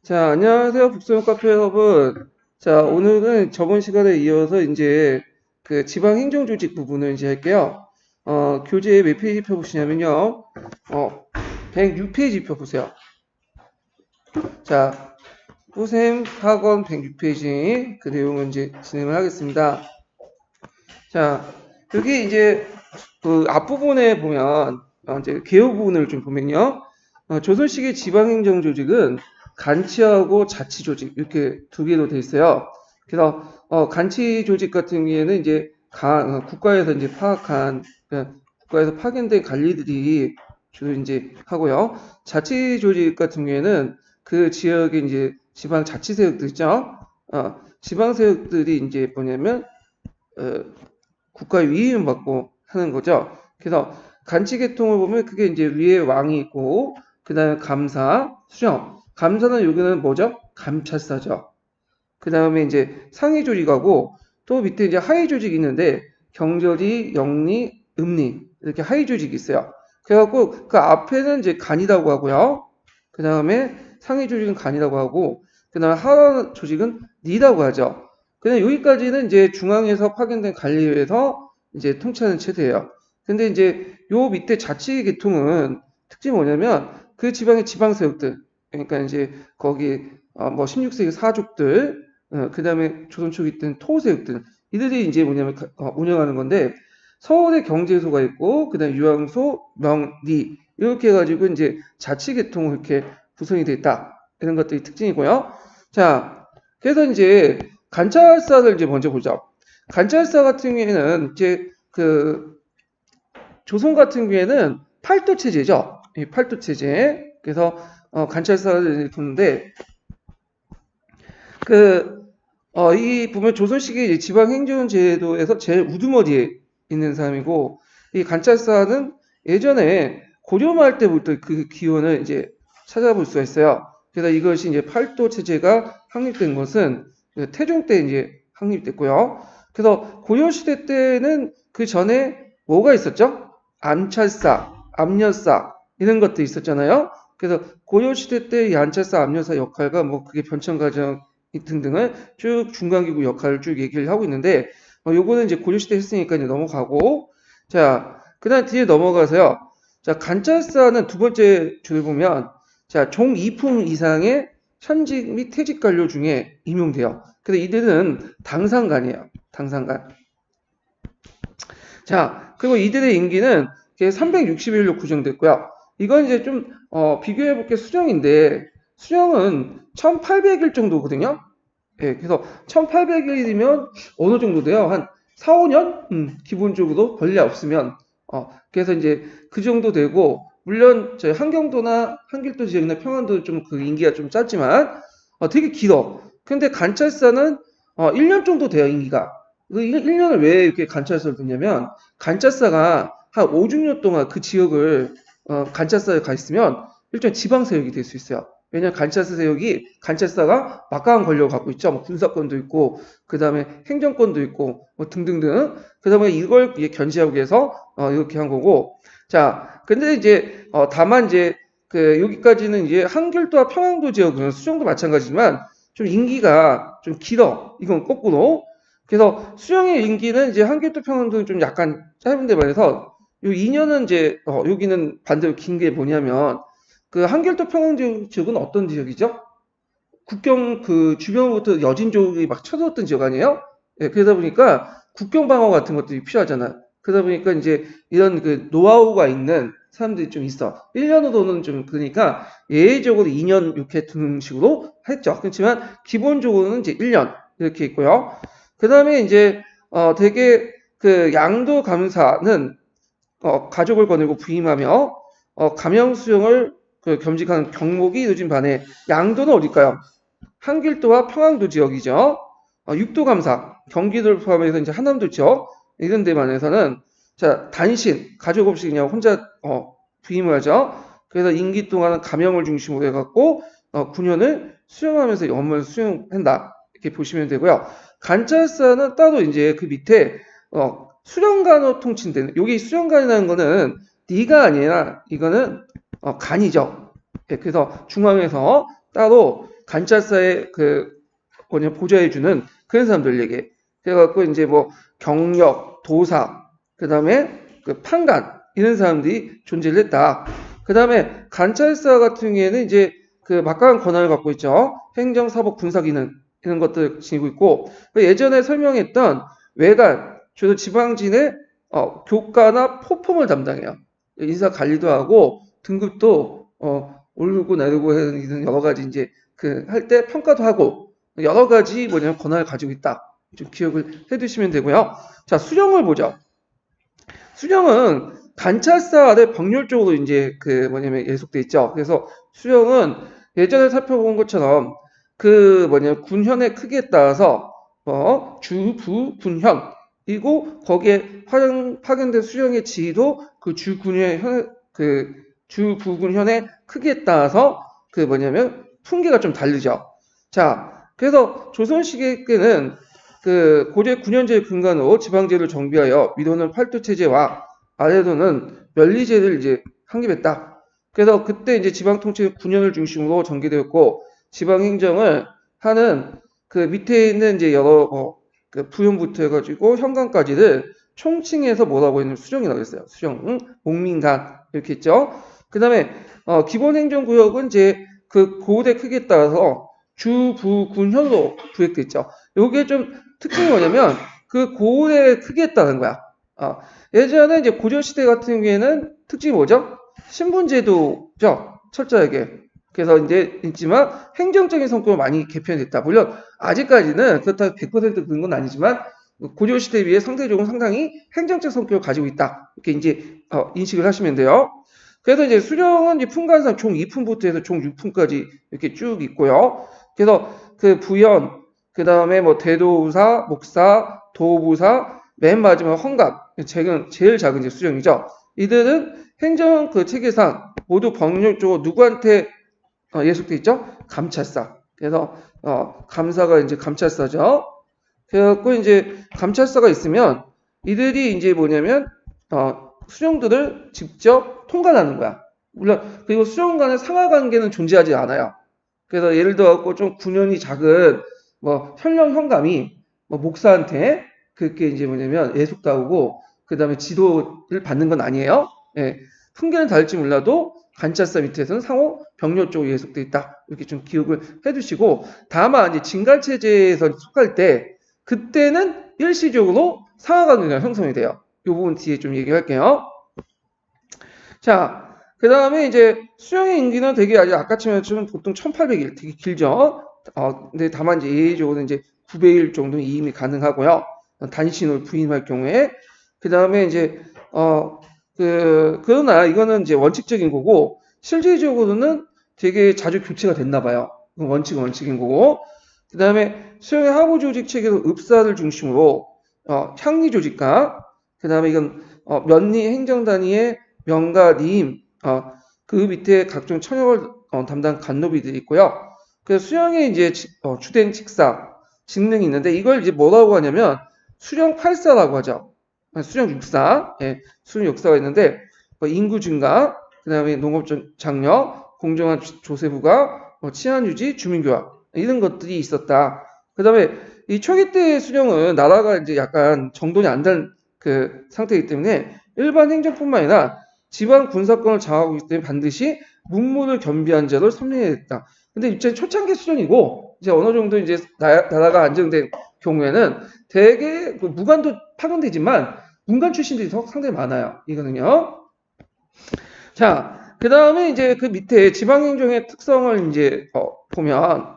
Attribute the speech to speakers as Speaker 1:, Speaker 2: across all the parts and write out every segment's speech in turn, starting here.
Speaker 1: 자, 안녕하세요. 북소형 카페 여러분. 자, 오늘은 저번 시간에 이어서 이제 그 지방 행정 조직 부분을 이제 할게요. 교재 몇 페이지 펴보시냐면요. 106페이지 펴보세요. 자, 후셈 4권 106페이지 그 내용을 이제 진행을 하겠습니다. 자, 여기 이제 그 앞부분에 보면 이제 개요 부분을 좀 보면요. 조선시기 지방행정 조직은 간치하고 자치조직 이렇게 두 개로 돼 있어요. 그래서 간치 조직 같은 경우에는 이제 국가에서 이제 파악한 그러니까 국가에서 파견된 관리들이 주로 이제 하고요. 자치 조직 같은 경우에는 그 지역에 이제 지방 자치 세력들 있죠. 지방 세력들이 이제 뭐냐면 국가의 위임 받고 하는 거죠. 그래서 간치 계통을 보면 그게 이제 위에 왕이 있고 그 다음에 감사, 수령. 감사는 여기는 뭐죠? 감찰사죠. 그 다음에 이제 상위 조직하고 또 밑에 이제 하위 조직이 있는데 경절이, 영리, 음리 이렇게 하위 조직이 있어요. 그래갖고 그 앞에는 이제 간이라고 하고요. 그 다음에 상위 조직은 간이라고 하고 그 다음에 하위 조직은 리라고 하죠. 그냥 여기까지는 이제 중앙에서 파견된 관리에서 이제 통치하는 체제예요. 근데 이제 요 밑에 자치 계통은 특징이 뭐냐면 그 지방의 지방 세력들 그러니까 이제 거기 뭐 16세기 사족들 그 다음에 조선 초기 때는 토세력들 이들이 이제 뭐냐면 운영하는 건데 서울에 경제소가 있고 그 다음에 유황소, 명리 이렇게 해가지고 이제 자치 계통으로 이렇게 구성이 되어 있다 이런 것들이 특징이고요. 자, 그래서 이제 관찰사를 이제 먼저 보죠. 관찰사 같은 경우에는 이제 그 조선 같은 경우에는 팔도 체제죠. 이 팔도 체제. 그래서 관찰사를 두는데 이 보면 조선시기 지방행정제도에서 제일 우두머리에 있는 사람이고 이 관찰사는 예전에 고려말 때부터 그 기원을 이제 찾아볼 수가 있어요. 그래서 이것이 이제 팔도 체제가 확립된 것은 태종 때 이제 확립됐고요. 그래서 고려시대 때는 그 전에 뭐가 있었죠? 암찰사, 압려사 이런 것도 있었잖아요. 그래서 고려시대 때 이 암찰사, 압려사 역할과 뭐 그게 변천과정 등등을 쭉 중간기구 역할을 쭉 얘기를 하고 있는데 요거는 이제 고려시대 했으니까 이제 넘어가고 자, 그다음 뒤에 넘어가서요. 자, 관찰사는 두 번째 줄을 보면 자, 종 2품 이상의 현직 및 퇴직 관료 중에 임용돼요. 그래서 이들은 당상관이에요. 당상관. 자, 그리고 이들의 임기는 360일로 구정됐고요. 이건 이제 좀 비교해 볼게 수령인데 수령은 1800일 정도거든요. 예, 그래서 1800일이면 어느 정도 돼요? 한 4, 5년? 기본적으로 벌레 없으면 그래서 이제 그 정도 되고 물론 저희 한경도나 한길도 지역이나 평안도 좀 그 임기가 좀 짧지만 되게 길어. 근데 관찰사는 1년 정도 돼요, 임기가. 그 1년을 왜 이렇게 관찰사를 두냐면 관찰사가 한 5, 6년 동안 그 지역을 관찰사에 가 있으면 일종의 지방세력이 될 수 있어요. 왜냐하면 관찰사 세력이 관찰사가 막강한 권력을 갖고 있죠. 뭐 군사권도 있고 그 다음에 행정권도 있고 뭐 등등등. 그다음에 이걸 견제하기 위해서 이렇게 한 거고. 자, 근데 이제 다만 이제 그 여기까지는 이제 한길도와 평안도 지역은 수정도 마찬가지지만 좀 임기가 좀 길어. 이건 거꾸로. 그래서 수령의 임기는 이제 한길도 평안도는 좀 약간 짧은데 반해서 요 2년은 이제 여기는 반대로 긴 게 뭐냐면 그 한길도 평안도 지역은 어떤 지역이죠? 국경 그 주변부터 여진족이 막 쳐들었던 지역 아니에요? 예, 그러다 보니까 국경 방어 같은 것들이 필요하잖아. 그러다 보니까 이제 이런 그 노하우가 있는 사람들이 좀 있어. 1년으로는 좀 그러니까 예외적으로 2년 이렇게 두는 식으로 했죠. 그렇지만 기본적으로는 이제 1년 이렇게 있고요. 그 다음에 이제 되게 그 양도 감사는 가족을 거느리고 부임하며 감형 수용을 그 겸직하는 경목이 이루어진 반에 양도는 어딜까요? 한길도와 평안도 지역이죠. 육도 감사 경기도를 포함해서 이제 한남도 지역 이런 데만에서는 자 단신 가족 없이 그냥 혼자 부임을 하죠. 그래서 임기 동안은 감형을 중심으로 해갖고 9년을 수용하면서 업무를 수용한다 이렇게 보시면 되고요. 관찰사는 따로 이제 그 밑에 수령관으로 통칭되는 여기 수령관이라는 거는 네가 아니라 이거는 간이죠. 예, 그래서 중앙에서 따로 관찰사의 보좌해주는 그런 사람들에게. 그래갖고 이제 뭐 경력, 도사, 그 다음에 그 판관 이런 사람들이 존재를 했다. 그 다음에 관찰사 같은 경우에는 이제 그 막강한 권한을 갖고 있죠. 행정, 사법, 군사 기능 이런 것들 지니고 있고, 예전에 설명했던 외관, 주로 지방진의 교과나 포품을 담당해요. 인사 관리도 하고 등급도 오르고 내리고 하는 여러 가지 이제 할 때 평가도 하고 여러 가지 권한을 가지고 있다. 좀 기억을 해두시면 되고요. 자, 수령을 보죠. 수령은 관찰사 아래 병렬적으로 이제 예속돼 있죠. 그래서 수령은 예전에 살펴본 것처럼 군현의 크기에 따라서 주, 부, 군현이고 거기에 파견된 수령의 지위도 그 주, 부, 군현의 크기에 따라서 풍계가 좀 다르죠. 자, 그래서 조선시기에는 고대 9년제를 근간으로 지방제를 정비하여 위로는 팔도체제와 아래로는 면리제를 이제 확립했다. 그래서 그때 이제 지방 통치는 9년을 중심으로 전개되었고, 지방 행정을 하는 밑에 있는 이제 여러 부현부터 해가지고 현관까지를 총칭해서 뭐라고 했냐면 수령이라고 했어요. 수령, 목민간 이렇게 했죠. 그 다음에 기본 행정구역은 이제 고대 크기에 따라서 주, 부, 군, 현으로 구획됐죠. 요게 좀 특징이 뭐냐면 고대 크기에 따른 거야. 예전에 이제 고려시대 같은 경우에는 특징이 뭐죠? 신분제도죠. 철저하게. 그래서 이제 있지만 행정적인 성격으로 많이 개편됐다. 물론 아직까지는 그렇다고 100% 그런 건 아니지만 고려시대에 비해 상대적으로 상당히 행정적 성격을 가지고 있다. 이렇게 이제 인식을 하시면 돼요. 그래서 이제 수령은 이제 품간상 총 2품부터 해서 총 6품까지 이렇게 쭉 있고요. 그래서 부연, 그 다음에 뭐 대도사, 목사, 도부사, 맨 마지막 헌갑, 제일 작은 이제 수령이죠. 이들은 행정 체계상 모두 법률적으로 누구한테 예속돼 있죠? 감찰사. 그래서 감사가 이제 감찰사죠. 그래갖고 이제 감찰사가 있으면 이들이 이제 뭐냐면 수령들을 직접 통관하는 거야. 물론 그리고 수령 간의 상하 관계는 존재하지 않아요. 그래서 예를 들어 좀 군연이 작은 현령 현감이 목사한테 그렇게 이제 뭐냐면 예속당하고 그 다음에 지도를 받는 건 아니에요. 예, 풍계는 다를지 몰라도 관찰사 밑에서는 상호 병렬 쪽으로 예속돼 있다. 이렇게 좀 기억을 해두시고, 다만 이제 진간체제에서 속할 때 그때는 일시적으로 상하 관계가 형성이 돼요. 이 부분 뒤에 좀 얘기할게요. 자, 그 다음에 이제 수령의 임기는 되게 아까 치면 보통 1800일 되게 길죠. 근데 다만 이제 예외적으로 이제 900일 정도 이임이 가능하고요. 단신을 부임할 경우에. 그 다음에 이제 그러나 이거는 이제 원칙적인 거고, 실질적으로는 되게 자주 교체가 됐나 봐요. 원칙은 원칙인 거고. 그 다음에 수령의 하부 조직 체계로 읍사를 중심으로 향리 조직과, 그 다음에 이건 면리 행정단위의 명가, 리임, 그 밑에 각종 천역을 담당 간노비들이 있고요. 그래서 수령의 이제 주된 직사, 직능이 있는데 이걸 이제 뭐라고 하냐면 수령 8사라고 하죠. 수령 6사, 예, 수령 6사가 있는데 인구 증가, 그 다음에 농업 장려, 공정한 조세 부과, 치안 유지, 주민교화 이런 것들이 있었다. 그 다음에 이 초기 때 수령은 나라가 이제 약간 정돈이 안 된 상태이기 때문에 일반 행정뿐만 아니라 지방 군사권을 장악하고 있기 때문에 반드시 문무를 겸비한 자를 선임해야 됐다. 근데 이제 초창기 수령이고 이제 어느 정도 이제 나라가 안정된 경우에는 대개 무관도 파견되지만 문관 출신들이 상당히 많아요. 이거는요. 자, 그 다음에 이제 그 밑에 지방행정의 특성을 이제 보면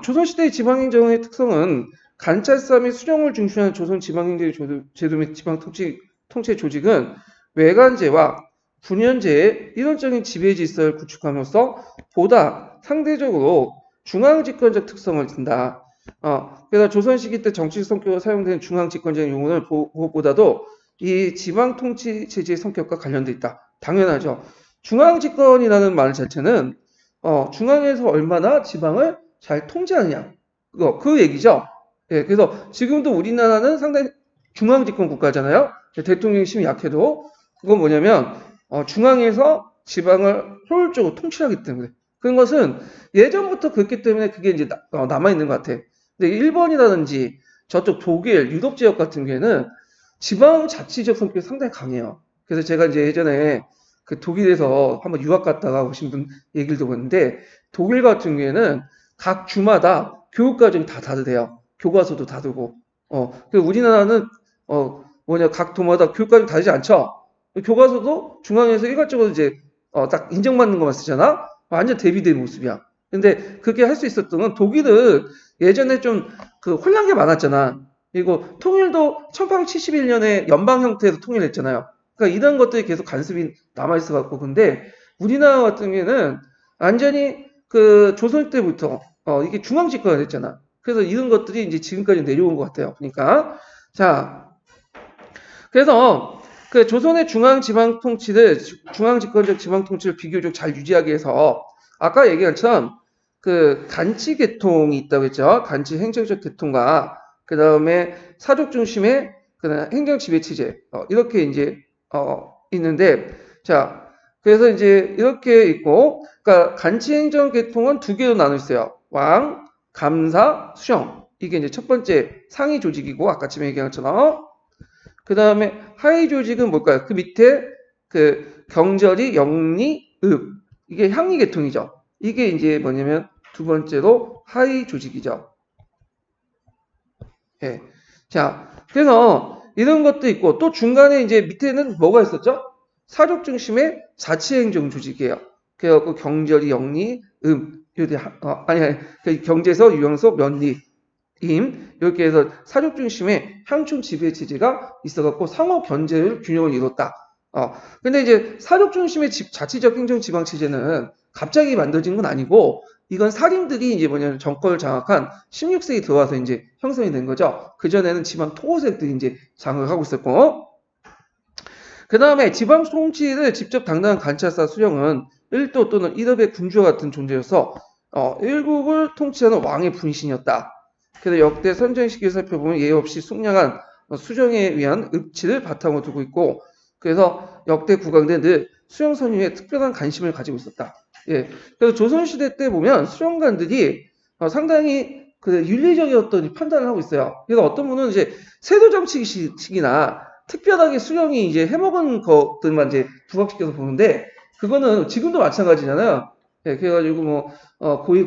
Speaker 1: 조선시대의 지방행정의 특성은 관찰사 및 수령을 중시하는 조선 지방행정의 제도 및 지방통치 조직은 외관제와 군현제의 일원적인 지배 질서를 구축함으로써 보다 상대적으로 중앙집권적 특성을 띈다. 그래서 조선시기 때 정치 성격으로 사용되는 중앙집권적 용어는 무엇보다도 이 지방통치 체제의 성격과 관련돼 있다. 당연하죠. 중앙집권이라는 말 자체는 중앙에서 얼마나 지방을 잘 통제하느냐 그 얘기죠. 예, 그래서 지금도 우리나라는 상당히 중앙집권 국가잖아요. 대통령이 힘이 약해도 그건 뭐냐면 중앙에서 지방을 효율적으로 통치하기 때문에 그런 것은 예전부터 그렇기 때문에 그게 이제 남아있는 것 같아. 근데 일본이라든지 저쪽 독일, 유럽 지역 같은 경우에는 지방자치적 성격이 상당히 강해요. 그래서 제가 이제 예전에 그 독일에서 한번 유학 갔다가 오신 분 얘기를 들어봤는데 독일 같은 경우에는 각 주마다 교육과정이 다 다르대요. 교과서도 다르고. 그리고 우리나라는 각 도마다 교육과정이 다르지 않죠? 교과서도 중앙에서 일괄적으로 이제 딱 인정받는 것만 쓰잖아? 완전 대비된 모습이야. 근데 그렇게 할 수 있었던 건 독일은 예전에 좀 그 혼란한 게 많았잖아. 그리고 통일도 1871년에 연방 형태에서 통일했잖아요. 그러니까 이런 것들이 계속 간섭이 남아있어 갖고 근데 우리나라 같은 경우에는 완전히 그 조선 때부터 이게 중앙 집권이 됐잖아. 그래서 이런 것들이 이제 지금까지 내려온 것 같아요. 그러니까 자 그래서 그 조선의 중앙 집권적 지방 통치를 비교적 잘 유지하기 위해서 아까 얘기한 것처럼 그 간치 계통이 있다고 했죠. 간치 행정적 계통과 그 다음에 사족 중심의 그 행정 지배 체제 이렇게 이제 있는데 자 그래서 이제 이렇게 있고 그러니까 간치 행정 계통은 두 개로 나눠 있어요. 왕, 감사, 수령 이게 이제 첫 번째 상위 조직이고 아까 전에 얘기한 것처럼 그 다음에 하위 조직은 뭘까요? 그 밑에 그 경절이 영리, 읍 이게 향리 계통이죠. 이게 이제 뭐냐면 두 번째로 하위 조직이죠. 예. 자, 그래서 이런 것도 있고 또 중간에 이제 밑에는 뭐가 있었죠? 사족 중심의 자치행정 조직이에요. 그래갖고 경절이 영리, 경제서, 유형소, 면리, 이렇게 해서 사족 중심의 향촌 지배 체제가 있어갖고 상호 견제를 균형을 이뤘다. 근데 이제 사족 중심의 자치적 행정 지방 체제는 갑자기 만들어진 건 아니고 이건 사림들이 이제 뭐냐면 정권을 장악한 16세기 들어와서 이제 형성이 된 거죠. 그전에는 지방 토호색들이 이제 장악하고 있었고 그 다음에 지방 통치를 직접 담당한 관찰사 수령은 1도 또는 1업의 군주와 같은 존재여서 일국을 통치하는 왕의 분신이었다. 그래서 역대 선정 시기를 살펴보면 예의 없이 숙량한 수정에 위한 읍치를 바탕으로 두고 있고 그래서 역대 국왕들은 늘 수령 선임에 특별한 관심을 가지고 있었다. 예. 그래서 조선시대 때 보면 수령관들이 상당히 그 윤리적이었던 판단을 하고 있어요. 그래서 어떤 분은 이제 세도 정치식이나 특별하게 수령이 이제 해먹은 것들만 이제 부각시켜서 보는데 그거는 지금도 마찬가지잖아요. 예, 그래가지고 뭐 고위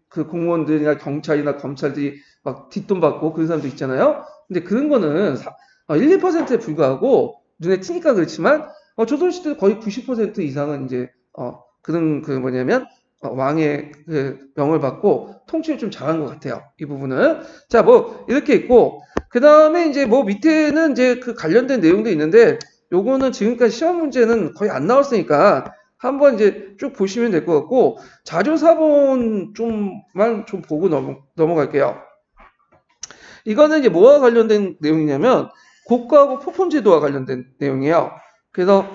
Speaker 1: 공무원들이나 경찰이나 검찰들이 막 뒷돈 받고 그런 사람도 있잖아요. 근데 그런 거는 1, 2%에 불과하고 눈에 튀니까 그렇지만 조선시대 거의 90% 이상은 이제 그런 그 뭐냐면 왕의 그 명을 받고 통치를 좀 잘한 것 같아요. 이 부분은 자 뭐 이렇게 있고 그 다음에 이제 뭐 밑에는 이제 그 관련된 내용도 있는데 요거는 지금까지 시험 문제는 거의 안 나왔으니까 한번 이제 쭉 보시면 될 것 같고 자조사본 좀만 좀 보고 넘어갈게요. 이거는 이제 뭐와 관련된 내용이냐면 국가하고 포폰제도와 관련된 내용이에요. 그래서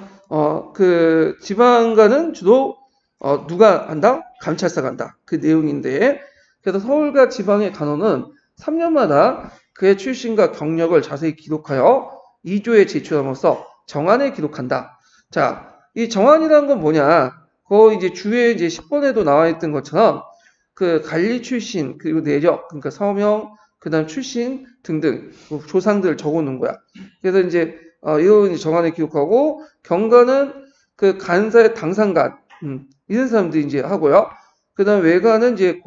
Speaker 1: 그 지방가는 주로 누가 한다? 감찰사가 한다. 그 내용인데 그래서 서울과 지방의 간호는 3년마다 그의 출신과 경력을 자세히 기록하여 2조에 제출함으로써 정안을 기록한다. 자, 이 정안이라는 건 뭐냐? 거의 이제 주에 이제 10번에도 나와 있던 것처럼 그 관리 출신 그리고 내적 그러니까 서명 그다음 출신 등등 조상들 적어놓은 거야. 그래서 이제 이런 정안을 기록하고 경관은 그 간사의 당상관 이런 사람들이 이제 하고요. 그다음 외관은 이제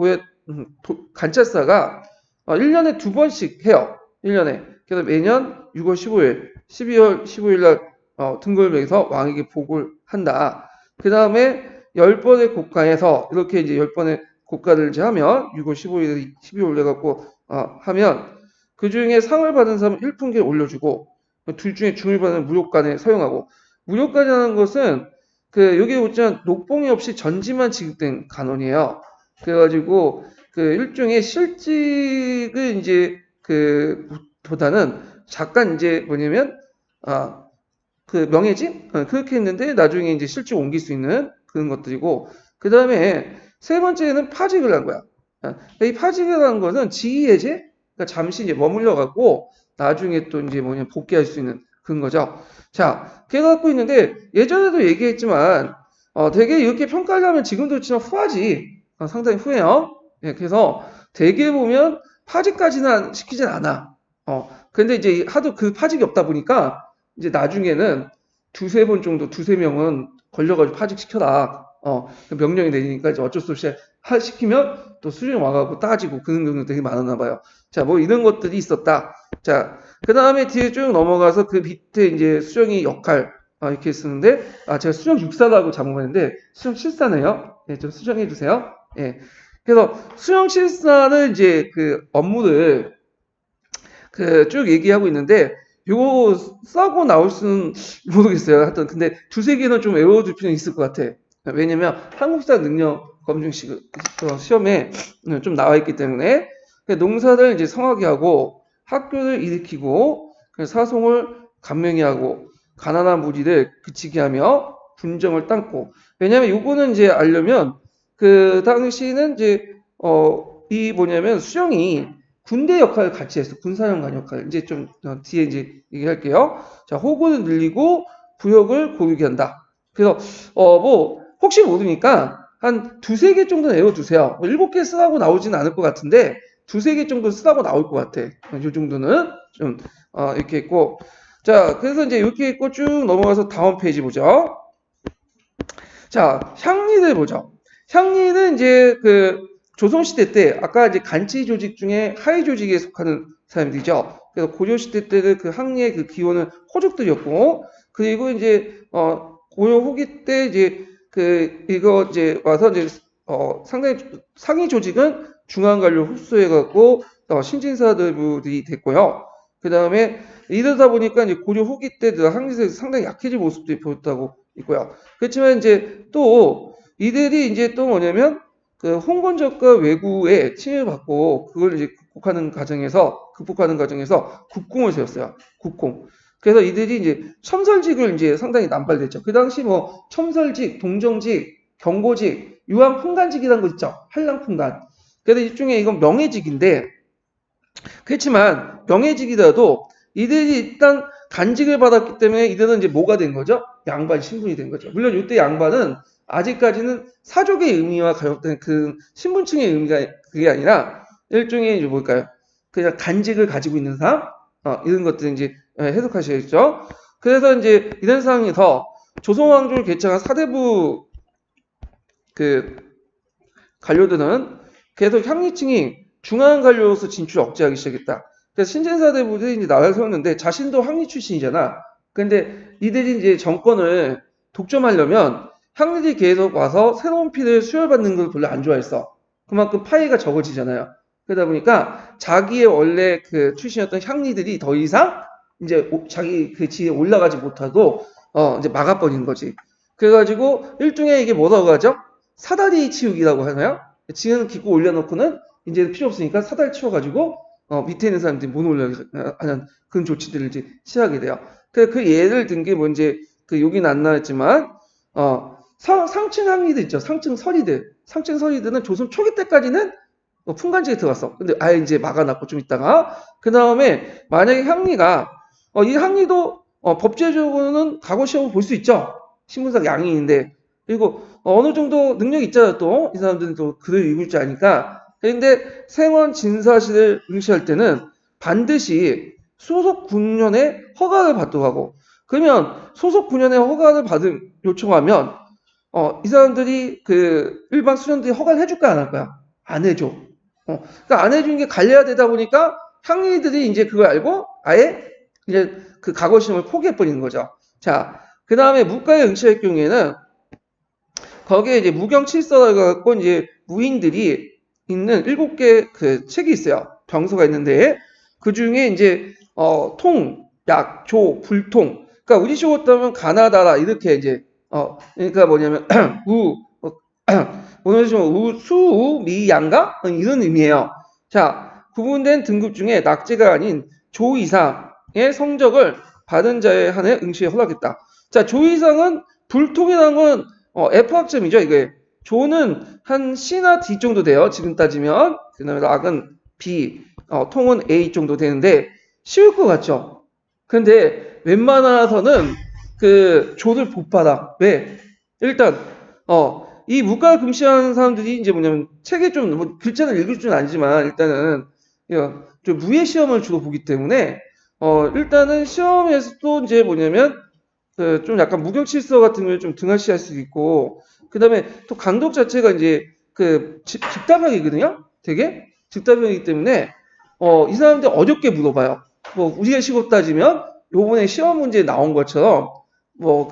Speaker 1: 관찰사가 1년에 2번씩 해요. 1년에. 그래서 매년 6월 15일, 12월 15일 날 등골명에서 왕에게 보고를 한다. 그 다음에 10번의 국가에서 이렇게 이제 10번의 국가를 이제 하면 6월 15일에 12월 올려갖고 하면 그 중에 상을 받은 사람은 1분기를 올려주고 둘 중에 중을 받은 무료간에 사용하고 무료간이라는 것은 그 여기 보면 녹봉이 없이 전지만 지급된 간원이에요. 그래가지고 그 일종의 실직을 이제 그 보다는 잠깐 이제 뭐냐면 그 명예직 그렇게 했는데 나중에 이제 실직 옮길 수 있는 그런 것들이고 그 다음에 세 번째는 파직을 한 거야. 이 파직이라는 것은 지위해제 그러니까 잠시 이제 머물러 갖고 나중에 또 이제 뭐냐 복귀할 수 있는 그런 거죠. 자, 걔가 갖고 있는데 예전에도 얘기했지만 되게 이렇게 평가를 하면 지금도 그렇지만 후하지. 상당히 후해요. 예, 그래서 되게 보면 파직까지는 시키진 않아. 근데 이제 하도 그 파직이 없다 보니까 이제 나중에는 두세 번 정도, 두세 명은 걸려가지고 파직시켜라. 그 명령이 내리니까 이제 어쩔 수 없이 시키면 또 수령이 와가지고 따지고 그런 경우도 되게 많았나 봐요. 자, 뭐 이런 것들이 있었다. 자, 그 다음에 뒤에 쭉 넘어가서 그 밑에 이제 수령이 역할, 이렇게 쓰는데, 제가 수령 육사라고 작성했는데, 수령 실사네요. 예, 좀 수정해 주세요. 예. 그래서 수령 실사는 이제 그 업무를 쭉 얘기하고 있는데, 요거 써고 나올 수는 모르겠어요. 하여튼, 근데 두세 개는 좀 외워둘 필요는 있을 것 같아. 왜냐면, 한국사 능력 검증 시험에 좀 나와 있기 때문에, 농사를 이제 성하게 하고, 학교를 일으키고, 사송을 감명히 하고, 가난한 무리를 그치게 하며, 분정을 땅고. 왜냐면 요거는 이제 알려면, 그 당시는 이제, 이 뭐냐면, 수령이 군대 역할을 같이 했어. 군사령관 역할. 이제 좀 뒤에 이제 얘기할게요. 자, 호구를 늘리고 부역을 고르게 한다. 그래서 뭐 혹시 모르니까 한 두세 개 정도는 외워두세요. 뭐 7개 쓰라고 나오지는 않을 것 같은데 두세 개 정도 쓰라고 나올 것 같아. 이 정도는 좀 이렇게 있고. 자, 그래서 이제 이렇게 있고 쭉 넘어가서 다음 페이지 보죠. 자, 향리를 보죠. 향리는 이제 그 조선시대 때 아까 이제 간치 조직 중에 하위 조직에 속하는 사람들이죠. 그래서 고려시대 때는 그 항리의 그 기원은 호족들이었고, 그리고 이제 고려 후기 때 이제 그 이거 이제 와서 이제 상당히 상위 조직은 중앙관료 흡수해 갖고 신진사들이 됐고요. 그 다음에 이러다 보니까 이제 고려 후기 때 항리에서 상당히 약해진 모습들이 보였다고 있고요. 그렇지만 이제 또 이들이 이제 또 뭐냐면 그 홍건적과 왜구에 침해받고 그걸 이제 극복하는 과정에서 국공을 세웠어요. 국공. 그래서 이들이 이제 첨설직을 이제 상당히 남발됐죠. 그 당시 뭐 첨설직, 동정직, 경고직, 유한풍간직이라는 거 있죠. 한랑풍간. 그래서 일종의 이건 명예직인데 그렇지만 명예직이라도 이들이 일단 간직을 받았기 때문에 이들은 이제 뭐가 된 거죠? 양반 신분이 된 거죠. 물론 이때 양반은 아직까지는 사족의 의미와 가역된 그 신분층의 의미가 그게 아니라 일종의 이제 뭘까요? 그냥 간직을 가지고 있는 사람 이런 것들 이제 해석하셔야겠죠. 그래서 이제 이런 상황에서 조선왕조를 개최한 사대부 그 관료들은 계속 향리층이 중앙 관료로서 진출 억제하기 시작했다. 그래서 신진사대부들이 이제 나라를 세웠는데 자신도 향리 출신이잖아. 근데 이들이 이제 정권을 독점하려면 향리들이 계속 와서 새로운 피를 수혈받는 걸 별로 안 좋아했어. 그만큼 파이가 적어지잖아요. 그러다 보니까 자기의 원래 그 출신이었던 향리들이 더 이상 이제 자기 그 지위에 올라가지 못하고 이제 막아버린 거지. 그래가지고 일종의 이게 뭐라고 하죠? 사다리 치우기라고 하나요? 지는 기고 올려놓고는 이제 필요 없으니까 사다리 치워가지고 밑에 있는 사람들이 못 올라가는 그런 조치들을 이제 취하게 돼요. 그 예를 든 게 뭔지 그 여기는 안 나왔지만 상층 항리들 있죠. 상층 서리들은 조선 초기 때까지는 풍간지에 들어갔어. 근데 아예 이제 막아놨고 좀 있다가 그 다음에 만약에 향리가 이 향리도 법제적으로는 과거 시험을 볼 수 있죠. 신분상 양인인데 그리고 어느 정도 능력이 있잖아 또 이 사람들은 또 글을 읽을 줄 아니까. 그런데 생원 진사실을 응시할 때는 반드시 소속 군련의 허가를 받도록 하고 그러면 소속 군련의 허가를 요청하면 이 사람들이 그 일반 수련들이 허가를 해줄까 안 할까요? 안 해줘. 그러니까 안 해주는 게 관례화 되다 보니까 향리들이 이제 그걸 알고 아예 이제 그 과거 시험을 포기해버리는 거죠. 자, 그 다음에 문과에 응시할 경우에는 거기에 이제 무경칠서라고 갖고 이제 무인들이 있는 7개 그 책이 있어요. 병서가 있는데 그 중에 이제 통, 약, 조, 불통. 그러니까 우리 식으로 따면 가나다라 이렇게 이제 그러니까 뭐냐면 오늘 좀 수, 우, 미, 양가 이런 의미예요. 자, 구분된 등급 중에 낙제가 아닌 조 이상의 성적을 받은 자에 한해 응시에 허락했다. 자, 조 이상은 불통이라는 건 F 학점이죠. 이게 조는 한 C나 D 정도 돼요. 지금 따지면 그다음에 낙은 B, 통은 A 정도 되는데 쉬울 것 같죠. 근데 웬만해서는 그 조를 못 받아. 왜? 일단 이 무가 금시하는 사람들이 이제 뭐냐면 책에 좀 뭐 글자를 읽을 줄은 아니지만 일단은 좀 무예 시험을 주로 보기 때문에 일단은 시험에서도 이제 뭐냐면 좀 약간 무경칠서 같은 걸 좀 등하시할 수 있고 그다음에 또 강독 자체가 이제 즉답형이거든요. 되게 즉답형이기 때문에 이 사람들 어렵게 물어봐요. 뭐 우리가 식으로 따지면 요번에 시험 문제에 나온 것처럼 뭐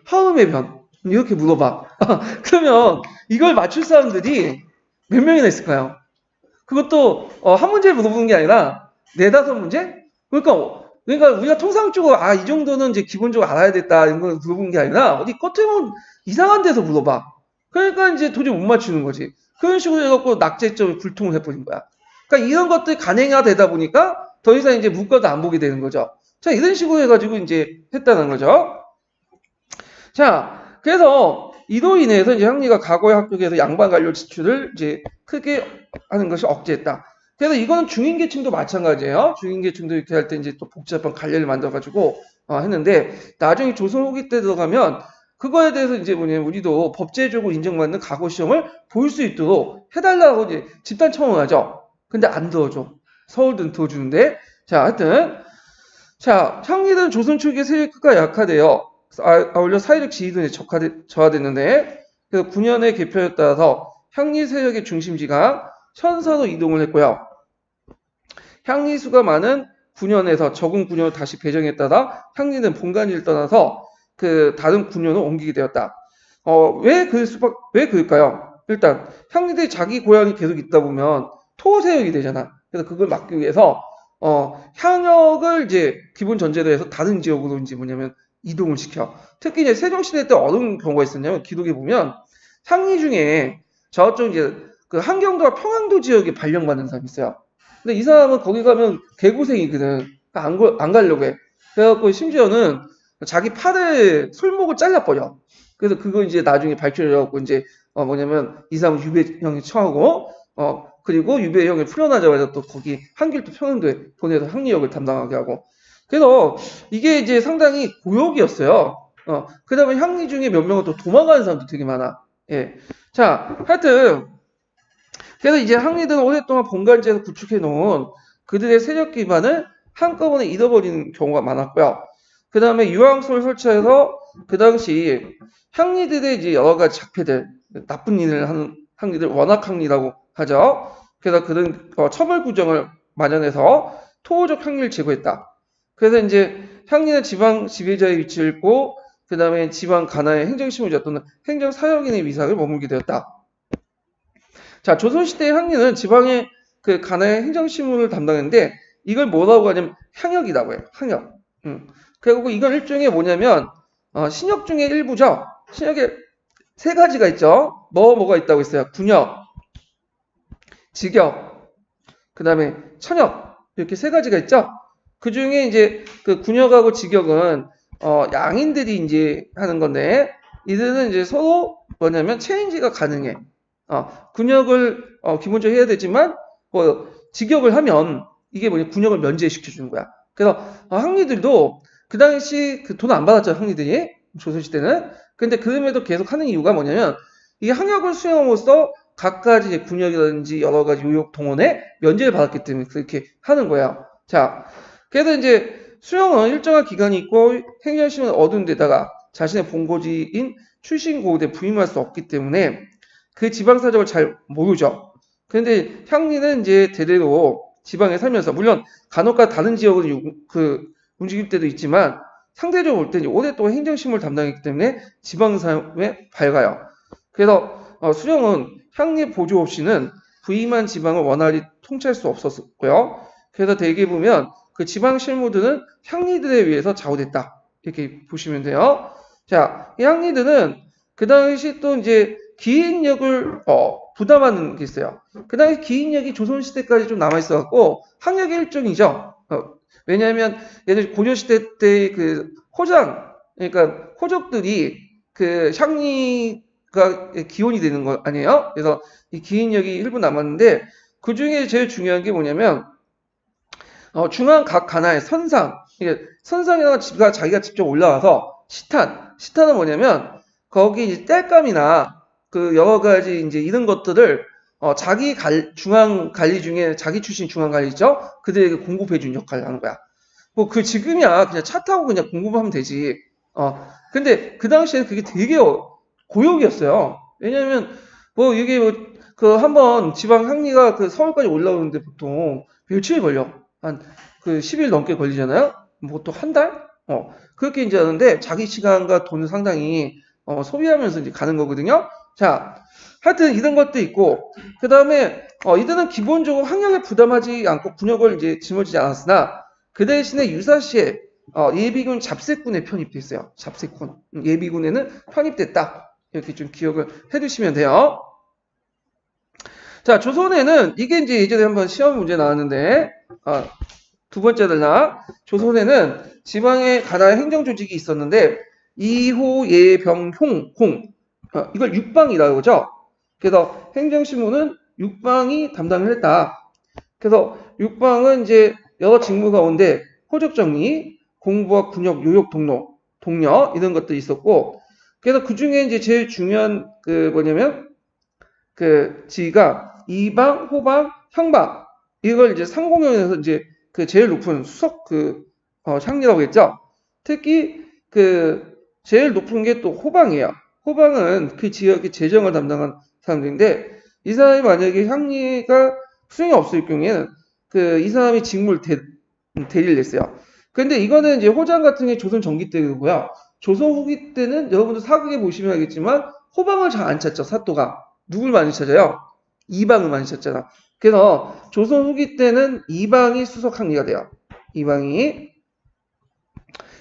Speaker 1: 하음의 변 이렇게 물어봐. 그러면 이걸 맞출 사람들이 몇 명이나 있을까요? 그것도 한 문제 물어보는 게 아니라 네다섯 문제? 그러니까 우리가 통상적으로 이 정도는 이제 기본적으로 알아야 됐다 이런 걸 물어보는 게 아니라 어디 겉으면 이상한 데서 물어봐. 그러니까 이제 도저히 못 맞추는 거지. 그런 식으로 해갖고 낙제점을 불통을 해버린 거야. 그러니까 이런 것들이 간행화되다 보니까 더 이상 이제 문과도 안 보게 되는 거죠. 자, 이런 식으로 해가지고 이제 했다는 거죠. 자, 그래서 이로 인해서 이제 향리가 과거의 합격에서 양반 관료 지출을 이제 크게 하는 것이 억제했다. 그래서 이거는 중인계층도 마찬가지예요. 중인계층도 이렇게 할 때 이제 또 복잡한 관례를 만들어가지고 했는데 나중에 조선 후기 때 들어가면 그거에 대해서 이제 뭐냐면 우리도 법제적으로 인정받는 과거 시험을 볼 수 있도록 해달라고 이제 집단 청원하죠. 근데 안 들어줘. 서울든 들어주는데 자, 하여튼 자, 향리는 조선 초기에 세력화가 약화되어 아울러 사회적 지위도 저하됐는데 그래서 9년의 개편에 따라서 향리 세력의 중심지가 천사로 이동을 했고요. 향리수가 많은 9년에서 적은 9년으로 다시 배정에 따라 향리는 본관지를 떠나서 다른 9년으로 옮기게 되었다. 왜 그럴까요? 일단 향리들이 자기 고향이 계속 있다 보면 토세력이 되잖아. 그래서 그걸 막기 위해서 향역을 이제 기본 전제로 해서 다른 지역으로 이제 뭐냐면 이동을 시켜. 특히 이제 세종시대 때 어떤 경우가 있었냐면 기록에 보면 향리 중에 저쪽 이제 한경도와 평안도 지역에 발령받는 사람이 있어요. 근데 이 사람은 거기 가면 개고생이거든. 안 가려고 해. 그래갖고 심지어는 자기 팔을 솔목을 잘라버려. 그래서 그거 이제 나중에 밝혀져갖고 이제 뭐냐면 이 사람은 유배형에 처하고 그리고 유배형을 풀려나자마자 또 거기 한길도 평안도에 보내서 향리역을 담당하게 하고. 그래서 이게 이제 상당히 고역이었어요. 그 다음에 향리 중에 몇 명은 또 도망가는 사람도 되게 많아. 예. 자, 하여튼, 그래서 이제 향리들은 오랫동안 본관지에서 구축해 놓은 그들의 세력 기반을 한꺼번에 잃어버리는 경우가 많았고요. 그 다음에 유황소를 설치해서 그 당시 향리들의 이제 여러 가지 작패들, 나쁜 일을 하는 향리들, 원악향리라고 하죠. 그래서 그런 처벌 구정을 마련해서 토호적 향리를 제거했다. 그래서 이제 향리는 지방 지배자의 위치를 잃고 그 다음에 지방 가나의 행정심의자 또는 행정사역인의 위상을 머물게 되었다. 자, 조선시대의 향리는 지방의 가나의 행정심의를 담당했는데 이걸 뭐라고 하냐면 향역이라고 해요. 향역. 그리고 이건 일종의 뭐냐면 신역 중에 일부죠. 신역에 세 가지가 있죠. 뭐가 있다고 했어요. 군역, 직역, 그 다음에 천역 이렇게 세 가지가 있죠. 그 중에 이제 군역하고 직역은 양인들이 이제 하는 건데 이들은 이제 서로 뭐냐면 체인지가 가능해. 군역을 기본적으로 해야 되지만 직역을 하면 이게 뭐냐 군역을 면제시켜 주는 거야. 그래서 항리들도 그 당시 돈 안 받았죠. 항리들이 조선시대는. 근데 그럼에도 계속 하는 이유가 뭐냐면 이 항역을 수행함으로써 각가지 군역이라든지 여러 가지 요역 동원에 면제를 받았기 때문에 그렇게 하는 거야. 자, 그래서 이제 수령은 일정한 기간이 있고 행정심은 얻은 데다가 자신의 본고지인 출신 고을에 부임할 수 없기 때문에 그 지방 사정을 잘 모르죠. 그런데 향리는 이제 대대로 지방에 살면서 물론 간혹가 다른 지역으로 움직일 때도 있지만 상대적으로 볼 때 오랫동안 행정심을 담당했기 때문에 지방 삶에 밝아요. 그래서 수령은 향리 보조 없이는 부임한 지방을 원활히 통치할 수 없었고요. 그래서 대개 보면 그 지방 실무들은 향리들에 의해서 좌우됐다. 이렇게 보시면 돼요. 자, 이 향리들은 그 당시 또 이제 기인역을 부담하는 게 있어요. 그 당시 기인역이 조선시대까지 좀 남아있어갖고 항역의 일종이죠. 왜냐하면 예를 고려시대 때 호장, 그러니까 호족들이 향리가 기원이 되는 거 아니에요? 그래서 이 기인역이 일부 남았는데 그 중에 제일 중요한 게 뭐냐면 중앙 각 가나의 선상이라는 자기가 직접 올라와서 시탄은 뭐냐면 거기 이제 땔감이나 그 여러 가지 이제 이런 것들을 자기 중앙 관리 중에 자기 출신 중앙 관리죠. 그들에게 공급해 준 역할을 하는 거야. 뭐 그 지금이야 그냥 차 타고 그냥 공급하면 되지. 근데 그 당시에는 그게 되게 고역이었어요. 왜냐면 뭐 이게 뭐 그 한번 지방 항리가 그 서울까지 올라오는데 보통 며칠 걸려. 한 그 10일 넘게 걸리잖아요. 보통 한 달? 그렇게 이제 하는데 자기 시간과 돈을 상당히 소비하면서 이제 가는 거거든요. 자, 하여튼 이런 것도 있고 그 다음에 이들은 기본적으로 학력에 부담하지 않고 군역을 이제 짊어지지 않았으나 그 대신에 유사시에 예비군 잡새군에 편입됐어요. 잡새군. 예비군에는 편입됐다. 이렇게 좀 기억을 해두시면 돼요. 자, 조선에는 이게 이제 예전에 한번 시험 문제 나왔는데 두 번째들나 조선에는 지방에 관할 행정 조직이 있었는데 이호, 예, 병, 홍 이걸 육방이라고 그러죠. 그래서 행정실무는 육방이 담당을 했다. 그래서 육방은 이제 여러 직무 가운데 호적 정리, 공부와 군역, 요역 동료 이런 것들이 있었고 그래서 그 중에 이제 제일 중요한 그 뭐냐면 그 지위가 이방, 호방, 형방 이걸 이제 상공연에서 이제 그 제일 높은 수석 향리라고 했죠. 특히 그 제일 높은 게 또 호방이에요. 호방은 그 지역의 재정을 담당한 사람들인데 이 사람이 만약에 향리가 수용이 없을 경우에는 그 이 사람이 직무를 대리를 했어요. 근데 이거는 이제 호장 같은 게 조선 전기 때고요. 조선 후기 때는 여러분들 사극에 보시면 알겠지만 호방을 잘 안 찾죠. 사또가 누굴 많이 찾아요? 이방을 많이 찾잖아. 그래서 조선 후기 때는 이방이 수석 항리가 돼요. 이방이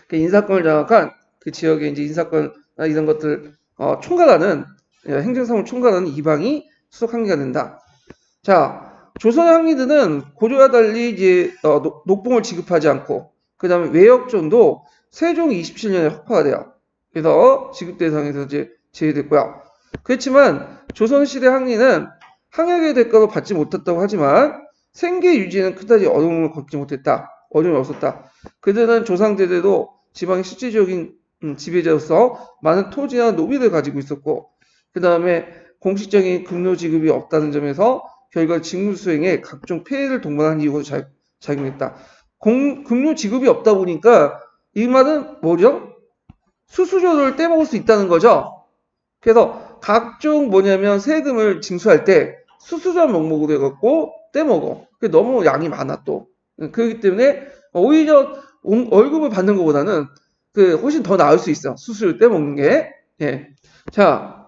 Speaker 1: 그 인사권을 장악한 그 지역의 이제 인사권 이런 것들 총괄하는 행정사무를 총괄하는 이방이 수석 항리가 된다. 자, 조선의 항리들은 고조와 달리 이제 녹봉을 지급하지 않고 그 다음에 외역전도 세종 27년에 확파가 돼요. 그래서 지급 대상에서 이제 제외됐고요. 그렇지만 조선시대 항리는 항역의 대가로 받지 못했다고 하지만 생계 유지는 그다지 어려움을 겪지 못했다. 어려움이 없었다. 그들은 조상대대로 지방의 실질적인 지배자로서 많은 토지나 노비를 가지고 있었고 그 다음에 공식적인 급료 지급이 없다는 점에서 결과 직무 수행에 각종 폐해를 동반한 이유로 작용했다. 급료 지급이 없다 보니까 이 말은 뭐죠? 수수료를 떼먹을 수 있다는 거죠. 그래서 각종 뭐냐면 세금을 징수할 때 수수료 명목으로 해갖고 떼먹어. 그게 너무 양이 많아 또. 그렇기 때문에 오히려 월급을 받는 것보다는 그 훨씬 더 나을 수 있어. 수수료 떼먹는 게. 예. 자,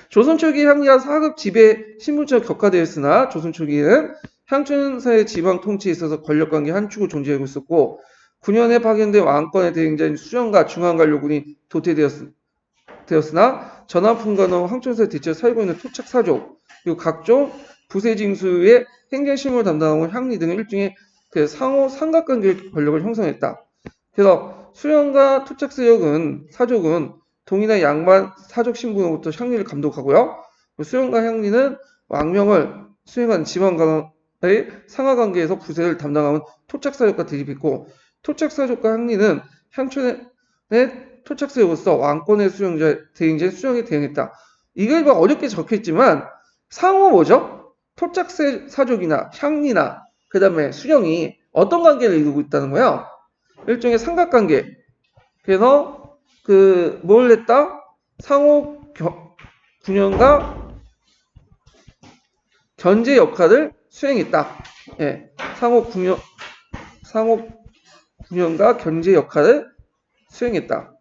Speaker 1: 조선 초기 향리와 사급 지배 신분처럼 격화되었으나 조선 초기에는 향촌사의 지방 통치에 있어서 권력관계 한 축을 존재하고 있었고 9년에 파견된 왕권의 대행자인 수령과 중앙관료군이 도태되었으나 전하풍관원 황촌사에 대체 살고 있는 토착사족 그리고 각종 부세징수의 행정실무를 담당하고 향리 등의 일종의 그 상호 삼각관계 권력을 형성했다. 그래서 수령과 사족은 동이나 양반 사족 신분으로부터 향리를 감독하고요. 수령과 향리는 왕명을 수행한 지방관원의 상하관계에서 부세를 담당하는 토착사족과 대립했고 토착사족과 향리는 향촌의 토착사족으로서 왕권의 대행자의 수령에 대응했다. 이게 막 어렵게 적혀있지만 상호 뭐죠? 토착사족이나 향리나 그 다음에 수령이 어떤 관계를 이루고 있다는 거야? 일종의 삼각관계. 그래서 뭘 했다? 상호 군영과 견제 역할을 수행했다. 예, 상호 군영과 견제 역할을 수행했다.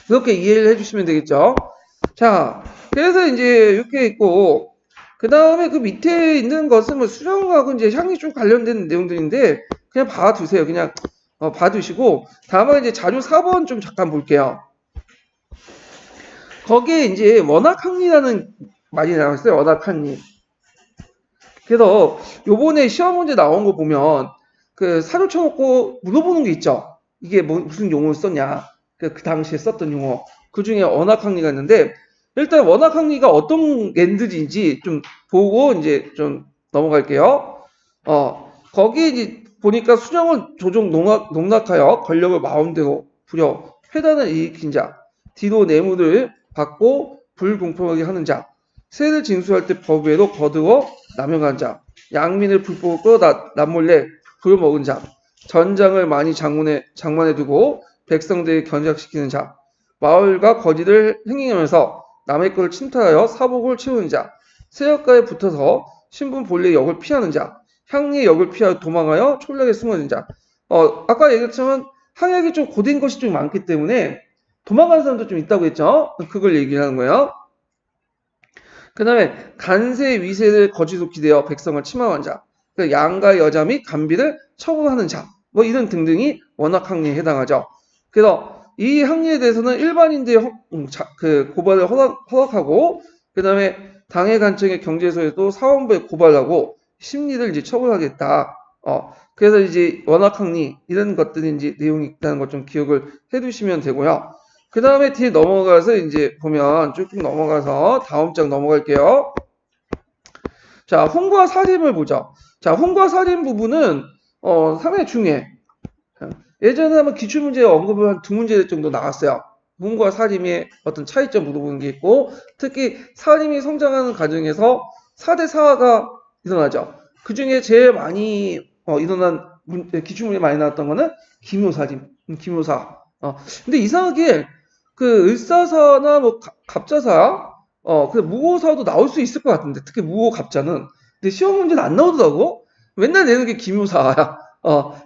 Speaker 1: 이렇게 이해를 해주시면 되겠죠. 자, 그래서 이제 이렇게 있고, 그 다음에 그 밑에 있는 것은 뭐 수령하고 이제 향이 좀 관련된 내용들인데, 그냥 봐두세요. 그냥 봐두시고, 다음에 이제 자료 4번 좀 잠깐 볼게요. 거기에 이제 원학항리라는 말이 나왔어요. 원학항리. 그래서 요번에 시험 문제 나온 거 보면 그 사료 쳐놓고 물어보는 게 있죠. 이게 무슨 용어를 썼냐. 그 당시에 썼던 용어. 그 중에 원학항리가 있는데 일단 원학항리가 어떤 랜드인지 좀 보고 이제 좀 넘어갈게요. 거기 이제 보니까 수령은 조종 농락하여 권력을 마음대로 부려 회단을 일으킨 자. 뒤로 뇌물을 받고 불공평하게 하는 자, 세를 징수할 때 법외로 거두어 남용한 자, 양민을 불법으로 끌어 남몰래 부려먹은 자, 전장을 많이 장만해 두고 백성들에게 견작시키는 자, 마을과 거지를 행행하면서 남의 것을 침탈하여 사복을 채우는 자, 세력가에 붙어서 신분 본래의 역을 피하는 자, 향리의 역을 피하여 도망하여 촌락에 숨어진 자. 아까 얘기했지만 항약이 좀 고된 것이 좀 많기 때문에 도망가는 사람도 좀 있다고 했죠. 그걸 얘기하는 거예요. 그 다음에 간세 위세를 거짓으로 기대어 백성을 침하한 자, 양가 여자 및 간비를 처분하는 자, 뭐 이런 등등이 원악 항리에 해당하죠. 그래서 이 항리에 대해서는 일반인들의 그 고발을 허락하고, 그 다음에 당해 간청의 경제소에도 사원부에 고발하고 심리를 이제 처벌하겠다. 그래서 이제 원악 항리 이런 것들이 이제 내용이 있다는 것 좀 기억을 해두시면 되고요. 그 다음에 뒤에 넘어가서 이제 보면 쭉쭉 넘어가서 다음 장 넘어갈게요. 자, 혼과 살인을 보죠. 자, 혼과 살인 부분은 상당히 중요해. 예전에 한번 기출문제에 언급을 한 2문제 정도 나왔어요. 혼과 살인의 어떤 차이점 물어보는 게 있고, 특히 살인이 성장하는 과정에서 4대 사화가 일어나죠. 그 중에 제일 많이 일어난 기출문제 많이 나왔던 거는 기묘살인, 기묘사. 근데 이상하게 그 을사사나 뭐 갑자사, 그 무고사도 나올 수 있을 것 같은데, 특히 무고 갑자는. 근데 시험 문제는 안 나오더라고. 맨날 내는 게 기묘사야.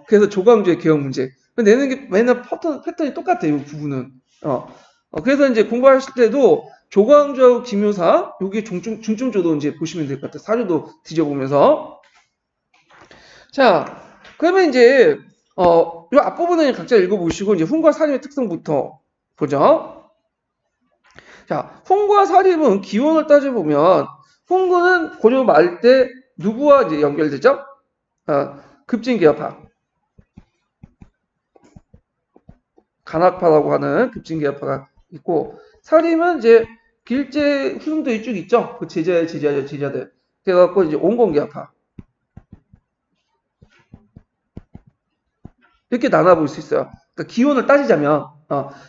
Speaker 1: 그래서 조광조의 개혁 문제. 내는 게 맨날 패턴이 똑같아요, 이 부분은. 그래서 이제 공부하실 때도 조광조하고 기묘사, 여기 중점조도 이제 보시면 될 것 같아요. 사료도 뒤져보면서. 자, 그러면 이제, 이 앞부분은 각자 읽어보시고, 이제 혼과 살인의 특성부터 보죠. 자, 혼과 살인은 기원을 따져보면, 혼구는 고려 말 때 누구와 이제 연결되죠? 급진개혁파. 간학파라고 하는 급진개혁파가 있고, 살인은 이제 길제 흐름도 쭉 있죠? 그 제자들. 그래갖고 이제 온건개혁파. 이렇게 나눠볼 수 있어요. 그러니까 기원을 따지자면.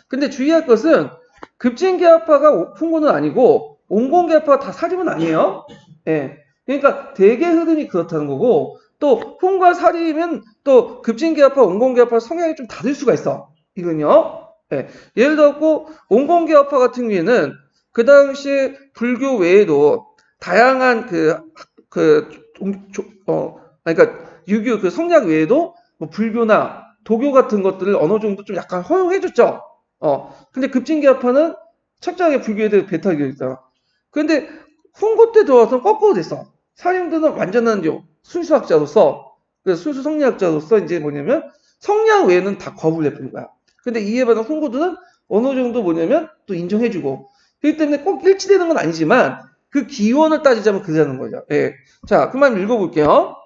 Speaker 1: 근데 주의할 것은 급진개혁파가 풍고는 아니고 온건개혁파가 다 살인은 아니에요. 예. 그러니까 대개 흐름이 그렇다는 거고, 또 혼과 살인은 또 급진개혁파, 온건개혁파 성향이 좀 다를 수가 있어. 이건요. 예. 예를 들어 온건개혁파 같은 경우에는 그 당시에 불교 외에도 다양한 그러니까 유교 그 성약 외에도 뭐 불교나 도교 같은 것들을 어느 정도 좀 약간 허용해줬죠. 근데 급진개혁파는 철저하게 불교에 대해 배타게 있잖아. 근데 훈구 때 들어와서 거꾸로 됐어. 사림들은 완전한 순수학자로서, 순수 성리학자로서 이제 뭐냐면 성리학 외에는 다 거부를 해버린 거야. 근데 이에 반해 훈구들은 어느 정도 뭐냐면 또 인정해주고. 그렇기 때문에 꼭 일치되는 건 아니지만 그 기원을 따지자면 그러는 거죠. 예. 자, 그만 읽어볼게요.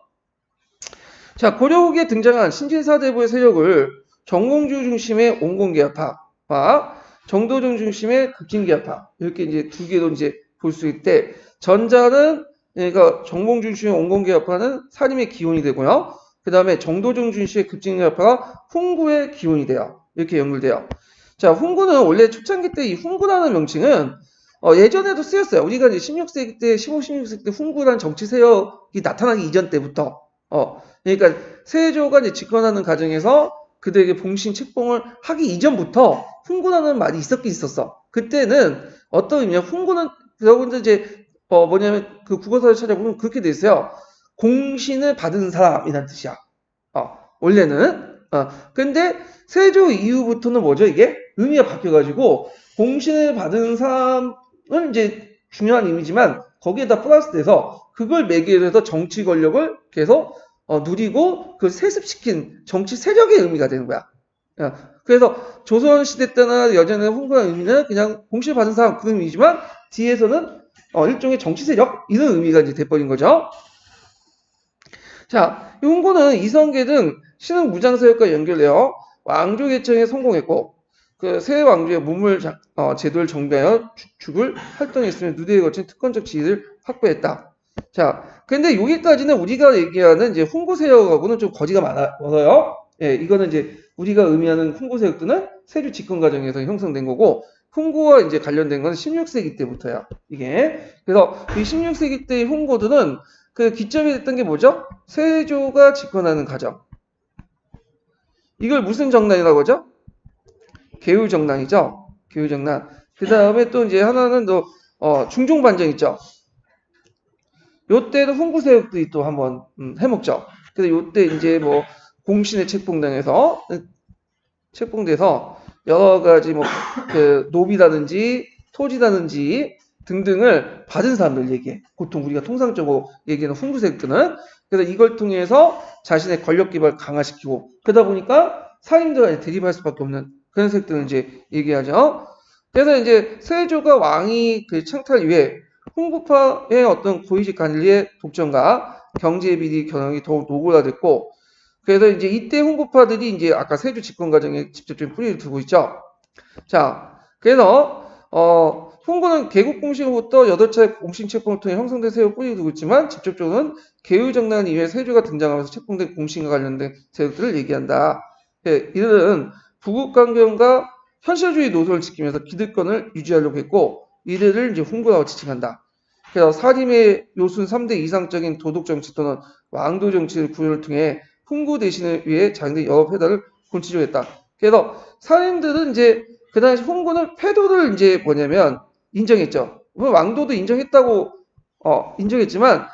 Speaker 1: 자, 고려 후기에 등장한 신진사대부의 세력을 정공주 중심의 온건개혁파와 정도정 중심의 급진개혁파, 이렇게 이제 두 개로 이제 볼 수 있대. 전자는 그러니까 정공주 중심의 온건개혁파는 살림의 기원이 되고요. 그 다음에 정도정 중심의 급진개혁파가 훈구의 기원이 돼요. 이렇게 연결돼요. 자, 훈구는 원래 초창기 때 이 훈구라는 명칭은 예전에도 쓰였어요. 우리가 이제 16세기 때, 16세기 때 훈구라는 정치 세력이 나타나기 이전 때부터 그러니까 세조가 이제 집권하는 과정에서 그들에게 봉신 책봉을 하기 이전부터 훈구라는 말이 있었긴 있었어. 그때는 어떤 의미냐? 훈구는 여러분들 이제 뭐냐면 그 국어사를 찾아보면 그렇게 돼 있어요. 공신을 받은 사람이란 뜻이야. 원래는. 근데 세조 이후부터는 뭐죠? 이게 의미가 바뀌어가지고 공신을 받은 사람은 이제 중요한 의미지만 거기에다 플러스돼서 그걸 매개로 해서 정치 권력을 계속 누리고 그 세습시킨 정치 세력의 의미가 되는 거야. 그래서 조선시대 때나 여전히 훈구라는 의미는 그냥 공신을 받은 사람 그런 의미지만 뒤에서는 일종의 정치 세력 이런 의미가 이제 돼버린 거죠. 자, 이 훈구는 이성계 등 신흥 무장 세력과 연결되어 왕조 개척에 성공했고 그 새 왕조의 문물 제도를 정비하여 주축을 활동했으며 누대에 거친 특권적 지위를 확보했다. 자, 근데 여기까지는 우리가 얘기하는 이제 훈구 세력하고는 좀 거지가 많아요. 예, 이거는 이제 우리가 의미하는 훈구 세력들은 세조 집권 과정에서 형성된 거고, 홍구와 이제 관련된 건 16세기 때부터야. 이게. 그래서 이 16세기 때의 홍고들은 그 기점이 됐던 게 뭐죠? 세조가 집권하는 과정. 이걸 무슨 정난이라고 하죠? 개유정난이죠. 개유정난. 그 다음에 또 이제 하나는 또 중종반정 있죠. 요때도 홍구세력들이 또 한번 해먹죠. 그래서 요때 이제 뭐 공신의 책봉돼서 여러 가지 뭐 그 노비라든지 토지라든지 등등을 받은 사람들 얘기해. 보통 우리가 통상적으로 얘기하는 홍구세력들은. 그래서 이걸 통해서 자신의 권력 기반을 강화시키고 그러다 보니까 사임들과 대립할 수밖에 없는 그런 세력들을 이제 얘기하죠. 그래서 이제 세조가 왕이 그 창탈 이후에 홍구파의 어떤 고위직 관리의 독점과 경제 비리 경영이 더욱 노골화됐고, 그래서 이제 이때 홍구파들이 이제 아까 세조 집권 과정에 직접적인 뿌리를 두고 있죠. 자, 그래서 홍구는 개국 공신으로부터 8차례 공신 책봉을 통해 형성된 세력을 뿌리를 두고 있지만 직접적으로는 개유정난 이후에 세조가 등장하면서 책봉된 공신과 관련된 세력들을 얘기한다. 예, 이들은 부국강경과 현실주의 노선을 지키면서 기득권을 유지하려고 했고 이들을 이제 홍구라고 지칭한다. 그래서 사림의 요순 3대 이상적인 도덕정치 또는 왕도정치의 구현을 통해 홍구 대신을 위해 자기들의 여러 패단을 본치려고 했다. 그래서 사림들은 이제 그 당시 홍구는 패도를 이제 뭐냐면 인정했죠. 물론 왕도도 인정했다고 인정했지만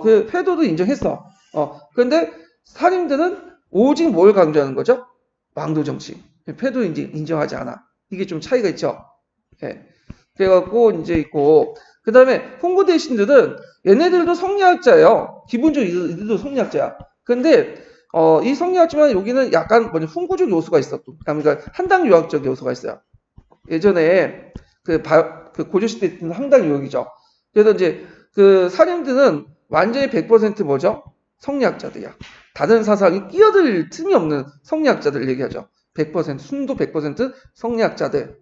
Speaker 1: 그 패도도 인정했어. 그런데 사림들은 오직 뭘 강조하는 거죠? 왕도 정치. 패도 이제 인정하지 않아. 이게 좀 차이가 있죠. 예. 그래갖고 이제 있고 그 다음에 홍구 대신들은 얘네들도 성리학자예요. 기본적으로 이들도 성리학자야. 근데 이 성리학지만 여기는 약간 뭐냐 훈구적 요소가 있었고, 그러니까 한당 유학적 요소가 있어요. 예전에 그 고조시대 때는 한당 유학이죠. 그래서 이제 그 사림들은 완전히 100% 뭐죠? 성리학자들이야. 다른 사상이 끼어들 틈이 없는 성리학자들 얘기하죠. 100% 순도 100% 성리학자들.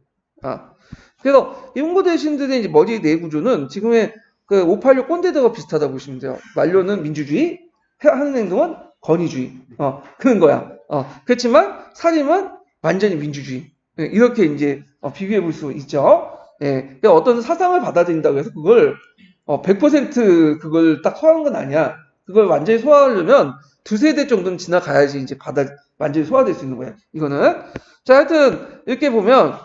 Speaker 1: 그래서 이 홍보 대신들의 이제 머리 내 구조는 지금의 그 586 꼰대들과 비슷하다고 보시면 돼요. 만료는 민주주의, 하는 행동은 권위주의. 그런 거야. 그렇지만 사림은 완전히 민주주의. 예, 이렇게 이제 비교해 볼 수 있죠. 예, 그러니까 어떤 사상을 받아들인다고 해서 그걸 100% 그걸 딱 소화하는 건 아니야. 그걸 완전히 소화하려면 두세 대 정도는 지나가야지 이제 완전히 소화될 수 있는 거야. 이거는. 자, 하여튼 이렇게 보면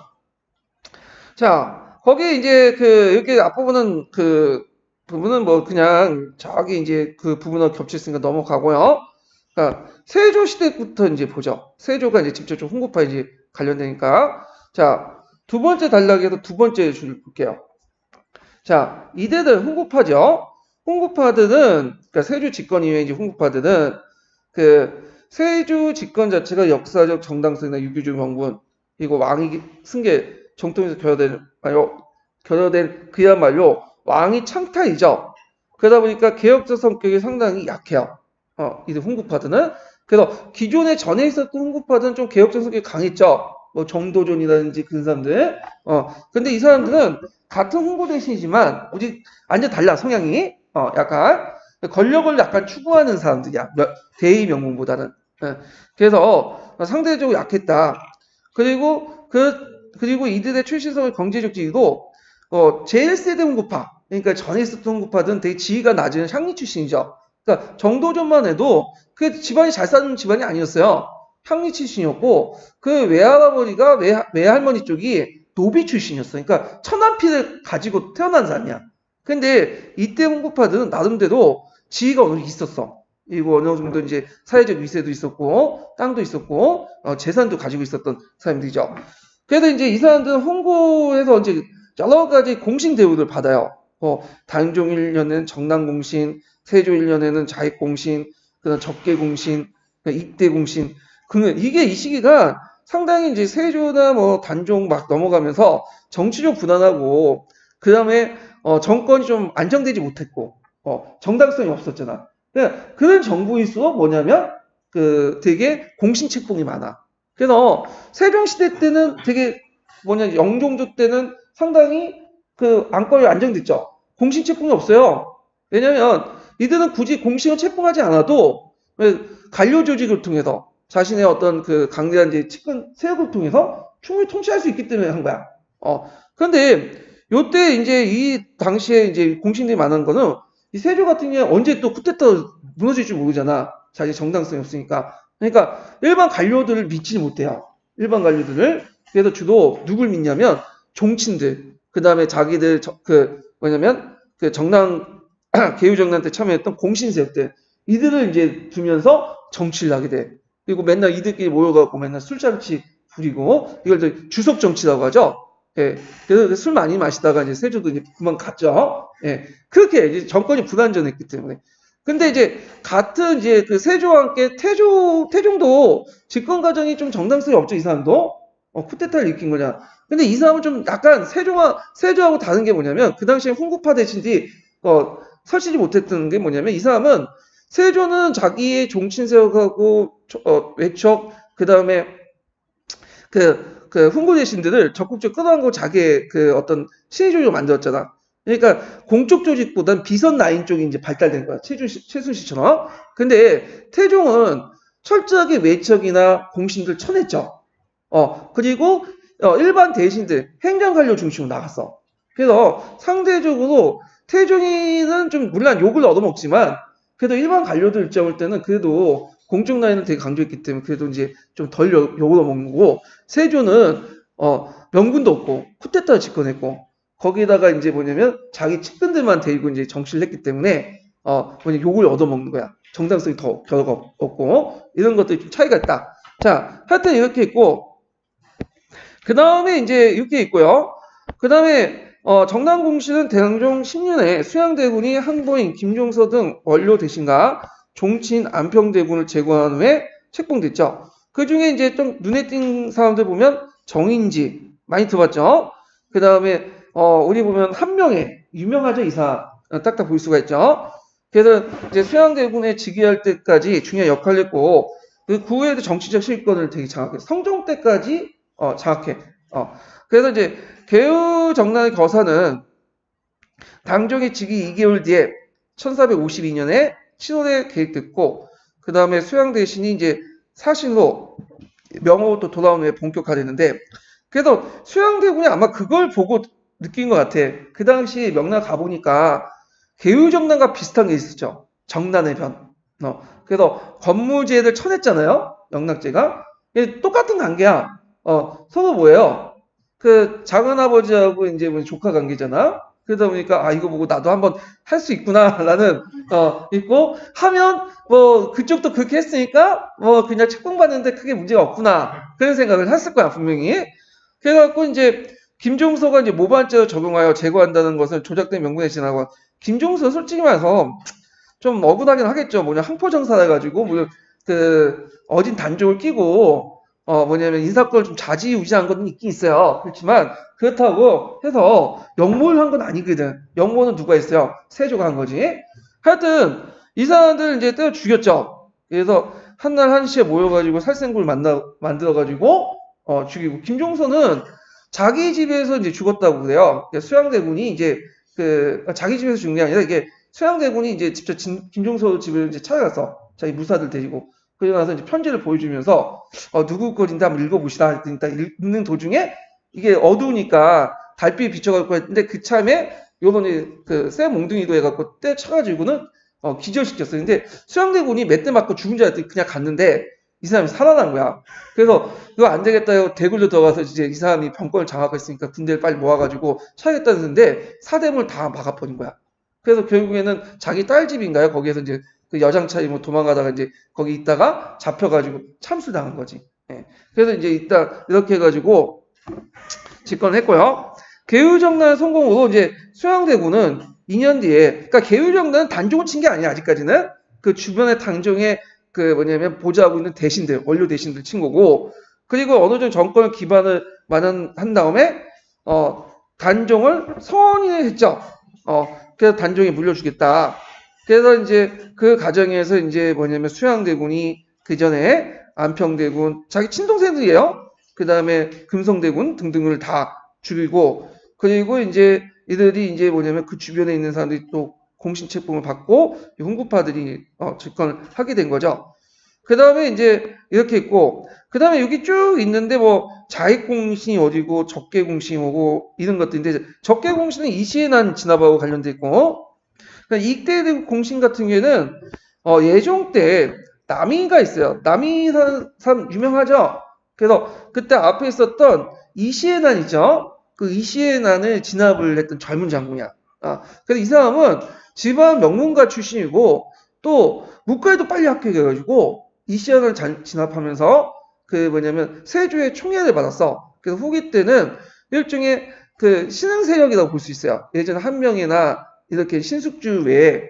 Speaker 1: 자, 거기 이제 이렇게 앞부분은 부분은 뭐 그냥 저기 이제 그 부분을 겹쳤으니까 넘어가고요. 그러니까 세조 시대부터 이제 보죠. 세조가 이제 직접적으로 홍구파 이제 관련되니까. 자, 두 번째 단락에서 두 번째 줄을 볼게요. 자, 이들은 홍구파죠. 홍구파들은 그러니까 세조 집권 이후에 이제 홍구파들은 그 세조 집권 자체가 역사적 정당성이나 유교적 명분 그리고 왕이 승계 정통에서 결여된 그야말로 왕이 창탈이죠. 그러다 보니까 개혁자 성격이 상당히 약해요. 이들 홍구파들은. 그래서 기존에 전에 있었던 홍구파들은 좀 개혁자 성격이 강했죠. 뭐 정도전이라든지 그런 사람들. 근데 이 사람들은 같은 홍구 대신이지만 오직 완전 달라 성향이. 약간 권력을 약간 추구하는 사람들이야. 대의 명분보다는. 그래서 상대적으로 약했다. 그리고 이들의 출신성의 경제적 지위도 제일 세대 홍구파, 그러니까 전에 있었던 홍구파들은 되게 지위가 낮은 향리 출신이죠. 그러니까 정도전만 해도 그 집안이 잘 사는 집안이 아니었어요. 향리 출신이었고 그 외할아버지가 외할머니 쪽이 노비 출신이었어. 그러니까 천한피를 가지고 태어난 사람이야. 근데 이때 홍구파들은 나름대로 지위가 어느 정도 있었어. 그리고 어느 정도 이제 사회적 위세도 있었고 땅도 있었고 재산도 가지고 있었던 사람들이죠. 그래서 이제 이 사람들은 홍구에서 이제 여러 가지 공신 대우를 받아요. 단종 1년에는 정당공신, 세조 1년에는 자익공신, 그다음 적개공신, 입대공신. 이게 이 시기가 상당히 이제 세조나 뭐 단종 막 넘어가면서 정치적 불안하고, 그 다음에 정권이 좀 안정되지 못했고, 정당성이 없었잖아. 그런 정부일수록 뭐냐면 되게 공신 책봉이 많아. 그래서 세종시대 때는 되게 영종조 때는 상당히 안건이 안정됐죠. 공신 책봉이 없어요. 왜냐면 이들은 굳이 공신을 책봉하지 않아도 관료 조직을 통해서 자신의 어떤 강대한 측근 세력을 통해서 충분히 통치할 수 있기 때문에 한 거야. 그런데 요때 이제 이 당시에 이제 공신들이 많은 거는 이 세조 같은 경우에 언제 또 쿠데타 무너질 줄 모르잖아. 자기 정당성이 없으니까. 그러니까 일반 관료들을 믿지 못해요. 일반 관료들을. 그래서 주로 누굴 믿냐면 종친들. 그 다음에 자기들 뭐냐면 그 정당 개유정당 때 참여했던 공신세력들. 이들을 이제 두면서 정치를 하게 돼. 그리고 맨날 이들끼리 모여갖고 맨날 술잔치 부리고 이걸 주석 정치라고 하죠. 예, 그래서 술 많이 마시다가 이제 세조도 이제 그만 갔죠. 예, 그렇게 이제 정권이 불안전했기 때문에. 근데 이제 같은 이제 그 세조와 함께 태종도 집권 과정이 좀 정당성이 없죠. 이 사람도 쿠데타를 일으킨 거냐. 근데 이 사람은 좀 약간 세조하고 다른 게 뭐냐면 그 당시에 훈구파 대신들이 설치지 못했던 게 뭐냐면 이 사람은 세조는 자기의 종친세력하고 외척 그 다음에 그 훈구 대신들을 적극적으로 끌어안고 자기의 그 어떤 신의 조직을 만들었잖아. 그러니까 공적 조직보단 비선 라인 쪽이 이제 발달된 거야. 최순실처럼. 근데 태종은 철저하게 외척이나 공신들 쳐냈죠. 그리고 일반 대신들, 행정관료 중심으로 나갔어. 그래서 상대적으로 태종이는 좀 물론 욕을 얻어먹지만 그래도 일반 관료들 입장을 때는 그래도 공적 라인을 되게 강조했기 때문에 그래도 이제 좀 덜 욕을 얻어먹는 거고 세조는 명분도 없고 쿠데타를 집권했고 거기다가 이제 뭐냐면 자기 측근들만 데리고 이제 정치를 했기 때문에 뭐냐 욕을 얻어먹는 거야. 정당성이 더 결과 없고 이런 것들이 좀 차이가 있다. 자, 하여튼 이렇게 있고 그 다음에 이제 이렇게 있고요. 그 다음에 정남공실은 대항종 10년에 수양대군이 항보인 김종서 등 원료 대신과 종친 안평대군을 제거한 후에 책봉됐죠. 그 중에 이제 좀 눈에 띈 사람들 보면 정인지 많이 들어봤죠. 그 다음에 우리 보면 한명회 유명하죠. 이사 딱딱 볼 수가 있죠. 그래서 이제 수양대군에 즉위할 때까지 중요한 역할을 했고 그 후에도 정치적 실권을 되게 장악해. 성종 때까지 장악해. 그래서 이제 개유정난의 거사는 당종의 즉위 2개월 뒤에 1452년에 7월에 계획됐고 그 다음에 수양 대신이 이제 사실로 명호로 또 돌아온 후에 본격화됐는데 그래서 수양대군이 아마 그걸 보고 느낀 것 같아. 그 당시 명나 가보니까 개유정난과 비슷한 게 있었죠. 정난의 변. 그래서 건무제를 쳐냈잖아요. 영락제가. 똑같은 관계야. 서로 뭐예요? 그 작은아버지하고 이제 뭐 조카 관계잖아. 그러다 보니까 이거 보고 나도 한번 할 수 있구나라는 있고 하면 뭐 그쪽도 그렇게 했으니까 뭐 그냥 책봉받는데 크게 문제가 없구나 그런 생각을 했을 거야 분명히. 그래갖고 이제 김종서가 이제 모반죄로 적용하여 제거한다는 것을 조작된 명분에 지나고 김종서 솔직히 말해서 좀 억울하긴 하겠죠. 뭐냐 항포정사를 해가지고 뭐 그 어진 단종을 끼고 뭐냐면 인사권을 좀 좌지우지한 건 있긴 있어요. 그렇지만 그렇다고 해서 역모를 한 건 아니거든. 역모는 누가 했어요? 세조가 한 거지. 하여튼 이 사람들 이제 때려 죽였죠. 그래서 한날 한시에 모여가지고 살생부를 만들어가지고 죽이고 김종서는 자기 집에서 이제 죽었다고 그래요. 수양대군이 이제 자기 집에서 죽은 게 아니라 이게 수양대군이 이제 직접 김종서 집을 이제 찾아갔어. 자기 무사들 데리고. 그러고 나서 이제 편지를 보여주면서 누구 거인데 한번 읽어보시다. 그러니까 읽는 도중에 이게 어두우니까 달빛이 비춰갖고 했는데 그 참에 요번에 쇠 몽둥이도 해갖고 때 쳐가지고는 기절시켰어요. 근데 수양대군이 몇 대 맞고 죽은 줄 알았더니 그냥 갔는데 이 사람이 살아난 거야. 그래서 이거 안 되겠다. 대굴로 들어가서 이제 이 사람이 병권을 장악했으니까 군대를 빨리 모아가지고 차야겠다는데 사대문을 다 막아버린 거야. 그래서 결국에는 자기 딸 집인가요? 거기에서 이제 그 여장차에 뭐 도망가다가 이제 거기 있다가 잡혀가지고 참수당한 거지. 예. 그래서 이제 이렇게 해가지고 집권을 했고요. 개유정난 성공으로 이제 수양대군은 2년 뒤에, 그러니까 개유정난은 단종을 친 게 아니야, 아직까지는. 그 주변의 단종에 뭐냐면 보좌하고 있는 대신들, 원료 대신들 친 거고, 그리고 어느 정도 정권을 기반을 마련한 다음에, 단종을 선언을 했죠. 그래서 단종에 물려주겠다. 그래서 이제 그 과정에서 이제 뭐냐면 수양대군이 그 전에 안평대군, 자기 친동생들이에요. 그 다음에 금성대군 등등을 다 죽이고, 그리고 이제 이들이 이제 뭐냐면 그 주변에 있는 사람들이 또 공신책봉을 받고 훈구파들이 집권을 하게 된 거죠. 그 다음에 이제 이렇게 있고, 그 다음에 여기 쭉 있는데 뭐 자익공신이 어디고 적개공신이 뭐고 이런 것들인데, 적개공신은 이시해난 진압하고 관련돼 있고, 그러니까 이때 공신 같은 경우에는 예종 때 남이가 있어요. 남이 사람 유명하죠. 그래서 그때 앞에 있었던 이시해난이죠. 그 이시해난을 진압을 했던 젊은 장군이야. 그래서 이 사람은 집안 명문가 출신이고 또 문과에도 빨리 합격해가지고 이시해난을 진압하면서 그 뭐냐면 세조의 총애를 받았어. 그래서 후기 때는 일종의 그 신흥 세력이라고 볼 수 있어요. 예전에 한명이나 이렇게 신숙주 외에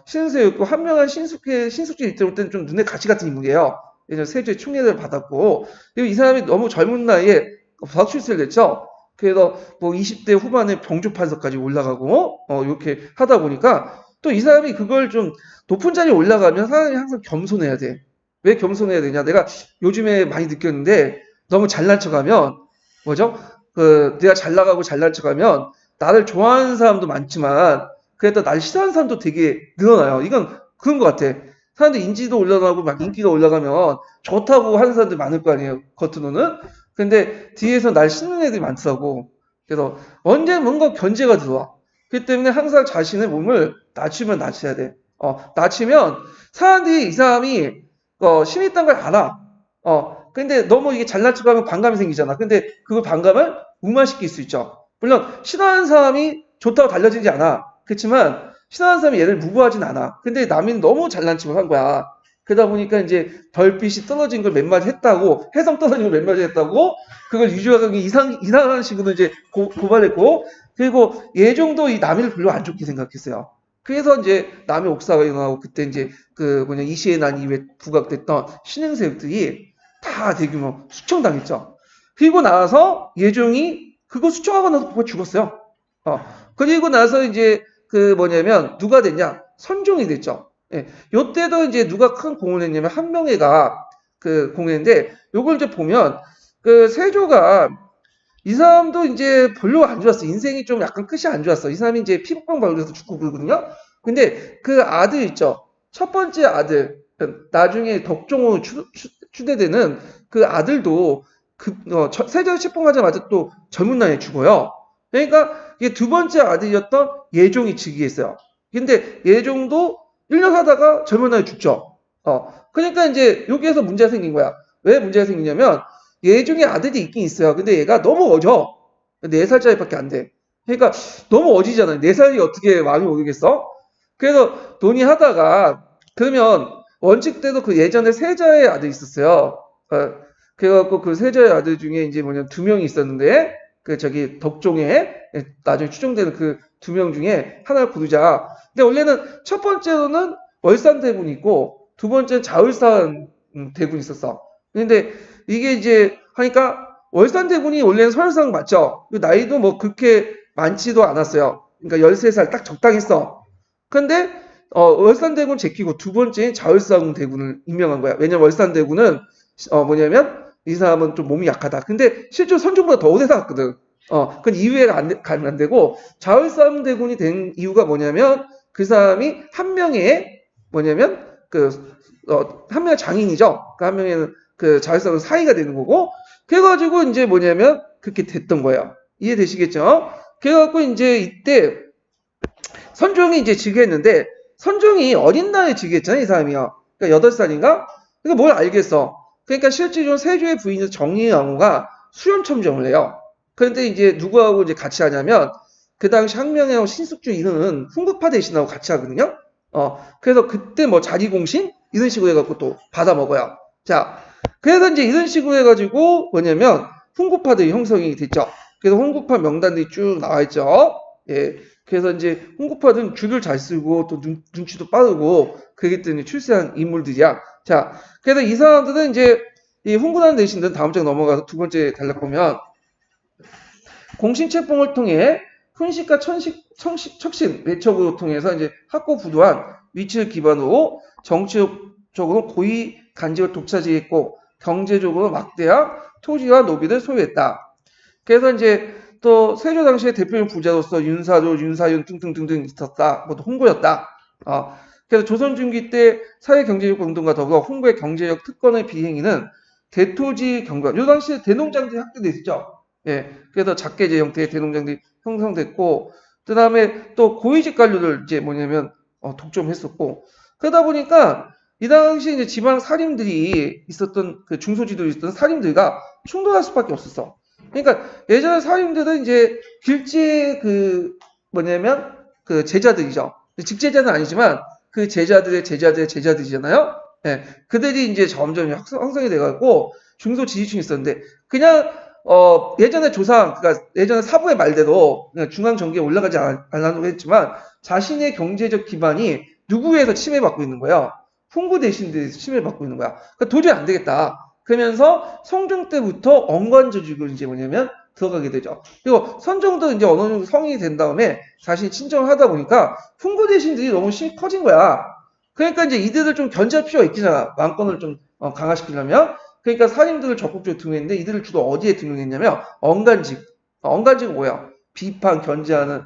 Speaker 1: 신세였고 한명한 신숙주 이때 때는 좀 눈에 가시 같은 인물이에요. 예전 세조의 총애를 받았고 그리고 이 사람이 너무 젊은 나이에 박 출세를 했죠. 그래서 뭐 20대 후반에 병조판서까지 올라가고 이렇게 하다 보니까 또 이 사람이 그걸 좀 높은 자리에 올라가면 사람이 항상 겸손해야 돼. 왜 겸손해야 되냐? 내가 요즘에 많이 느꼈는데 너무 잘난 척하면 뭐죠? 내가 잘 나가고 잘난 척하면 나를 좋아하는 사람도 많지만 그래도 날 싫어하는 사람도 되게 늘어나요. 이건 그런 것 같아. 사람들 인지도 올라가고 막 인기가 올라가면 좋다고 하는 사람들 많을 거 아니에요. 겉으로는. 근데 뒤에서 날 싫는 애들이 많더라고. 그래서 언제 뭔가 견제가 들어와. 그렇기 때문에 항상 자신의 몸을 낮추면 낮춰야 돼. 낮추면 사람들이 이 사람이 힘이 있다는 걸 알아. 근데 너무 이게 잘난 척하면 반감이 생기잖아. 근데 그 반감을 무마시킬 수 있죠. 물론 싫어하는 사람이 좋다고 달라지지 않아. 그렇지만 싫어하는 사람이 얘를 무부하진 않아. 근데 남이 너무 잘난 척을 한 거야. 그러다 보니까 이제 별빛이 떨어진 걸 몇 마디 했다고, 해성 떨어진 걸 몇 마디 했다고, 그걸 유주하기 이상한 식으로 이제 고발했고, 그리고 예종도 이 남이를 별로 안 좋게 생각했어요. 그래서 이제 남의 옥사가 일어나고 그때 이제 이시에 난 이후에 부각됐던 신흥세력들이 다 대규모 수청당했죠. 그리고 나서 예종이 그거 수청하고 나서 그거 죽었어요. 그리고 나서 이제 누가 됐냐? 선종이 됐죠. 예. 요때도 이제 누가 큰 공을 했냐면 한명회가 공을 했는데 요걸 이제 보면 세조가 이 사람도 이제 별로 안 좋았어. 인생이 좀 약간 끝이 안 좋았어. 이 사람이 이제 피부병 걸려서 죽고 그러거든요. 근데 그 아들 있죠. 첫 번째 아들, 나중에 덕종으로 추대되는 그 아들도 세조에 책봉하자마자 또 젊은 나이에 죽어요. 그러니까 이게 두 번째 아들이었던 예종이 즉위했어요. 근데 예종도 1년 하다가 젊은 나이에 죽죠. 그러니까 이제 여기에서 문제가 생긴 거야. 왜 문제가 생기냐면 예종의 아들이 있긴 있어요. 근데 얘가 너무 어져. 4살짜리밖에 안 돼. 그러니까 너무 어지잖아요. 4살이 어떻게 마음이 오르겠어? 그래서 논의하다가 그러면 원칙대로 예전에 세자의 아들이 있었어요. 그래갖고 그 세자의 아들 중에 이제 2명이 있었는데 덕종에 나중에 추정되는 그 2명 중에 하나를 고르자. 근데 원래는 첫 번째로는 월산대군이 있고 두 번째는 자울산 대군이 있었어. 근데 이게 이제 하니까 월산대군이 원래는 서열상 맞죠. 나이도 뭐 그렇게 많지도 않았어요. 그러니까 13살 딱 적당했어. 근데 월산대군 제끼고 두 번째인 자울산 대군을 임명한 거야. 왜냐면 월산대군은 이 사람은 좀 몸이 약하다. 근데 실제로 선종보다 더 오래 살았거든. 그건 이후에가 가면 안 되고, 자울산 대군이 된 이유가 뭐냐면, 그 사람이 한 명의, 한 명의 장인이죠. 한 명의 자울산으로 사이가 되는 거고, 그래가지고 이제 그렇게 됐던 거예요. 이해되시겠죠? 그래갖고 이제 이때, 선종이 이제 즉위했는데, 선종이 어린 나이에 즉위했잖아요, 이 사람이요. 그러니까 8살인가? 그러니까 뭘 알겠어. 그러니까 실제로 세조의 부인 정의왕후가 수렴청정을 해요. 그런데 이제 누구하고 이제 같이 하냐면 그 당시 항명회하고 신숙주 이런 훈구파 대신하고 같이 하거든요. 그래서 그때 자리공신 이런 식으로 해갖고 또 받아 먹어요. 자, 그래서 이제 이런 식으로 해가지고 훈구파들이 형성이 됐죠. 그래서 훈구파 명단들이 쭉 나와 있죠. 예. 그래서 이제 훈구파들은 줄을 잘 쓰고 또 눈치도 빠르고 그렇기 때문에 출세한 인물들이야. 자, 그래서 이 사람들은 이제 이 훈구단 대신들은 다음 장에 넘어가서 두 번째 달력 보면 공신책봉을 통해 훈식과 척신, 매척으로 통해서 이제 학고부도한 위치를 기반으로 정치적으로 고위 간직을 독차지했고 경제적으로 막대한 토지와 노비를 소유했다. 그래서 이제 또 세조 당시의 대표적인 부자로서 윤사조, 윤사윤 등등등등 있었다. 또 홍고였다. 그래서 조선 중기 때 사회경제적 운동과 더불어 홍보의 경제적 특권의 비행위는 대토지 경관, 요 당시에 대농장들이 확대돼 있죠. 예, 그래서 작계제 형태의 대농장들이 형성됐고, 그 다음에 또 고위직 관료를 이제 뭐냐면 독점했었고, 그러다 보니까 이 당시 이제 지방 사림들이 있었던 그 중소지도에 있었던 사림들과 충돌할 수밖에 없었어. 그러니까 예전에 사림들은 이제 길지의 그 뭐냐면 그 제자들이죠. 직제자는 아니지만 그 제자들의 제자들의 제자들이잖아요. 예, 그들이 이제 점점 형성이 돼갖고 중소 지지층이 있었는데 그냥 예전에 조상, 그러니까 예전에 사부의 말대로 그냥 중앙 정계에 올라가지 않으려고 했지만 자신의 경제적 기반이 누구에서 침해받고 있는 거야? 풍부 대신들에서 침해받고 있는 거야. 그러니까 도저히 안 되겠다. 그러면서 성종 때부터 언관조직을 이제 뭐냐면 들어가게 되죠. 그리고 선종도 이제 어느 정도 성인이 된 다음에 자신이 친정을 하다 보니까 풍부 대신들이 너무 심히 커진 거야. 그러니까 이제 이들을 좀 견제할 필요가 있잖아. 왕권을 좀 강화시키려면. 그러니까 사림들을 적극적으로 등용했는데 이들을 주로 어디에 등용했냐면 언간직. 언간직은 뭐야? 비판, 견제하는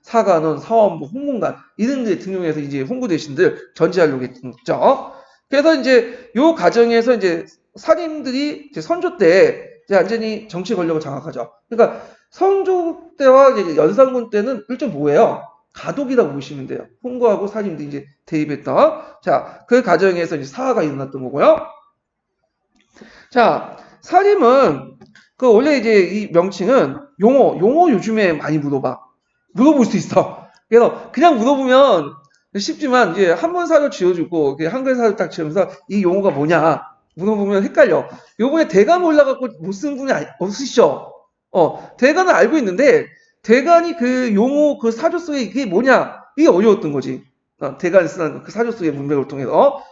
Speaker 1: 사관원, 사원부, 홍문관 이런 데 등용해서 이제 홍보 대신들 견제하려고 했죠. 그래서 이제 요 과정에서 이제 사림들이 이제 선조 때 이제 완전히 정치 권력을 장악하죠. 그러니까 선조 때와 이제 연산군 때는 일종 뭐예요? 가독이라고 보시면 돼요. 홍보하고 사림들이 이제 대입했던. 자, 그 과정에서 이제 사화가 일어났던 거고요. 자, 사림은 그 원래 이제 이 명칭은 용어 요즘에 많이 물어볼 수 있어. 그래서 그냥 물어보면 쉽지만 이제 한문 사료 지어주고 한글 사료 딱 지으면서 이 용어가 뭐냐 물어보면 헷갈려. 요번에 대간 올라갖고 못 쓴 분이 없으시죠? 대간은 알고 있는데 대간이 그 용어 그 사조 속에 이게 뭐냐 이게 어려웠던 거지. 대간이 쓰는 그 사조 속의 문맥을 통해서.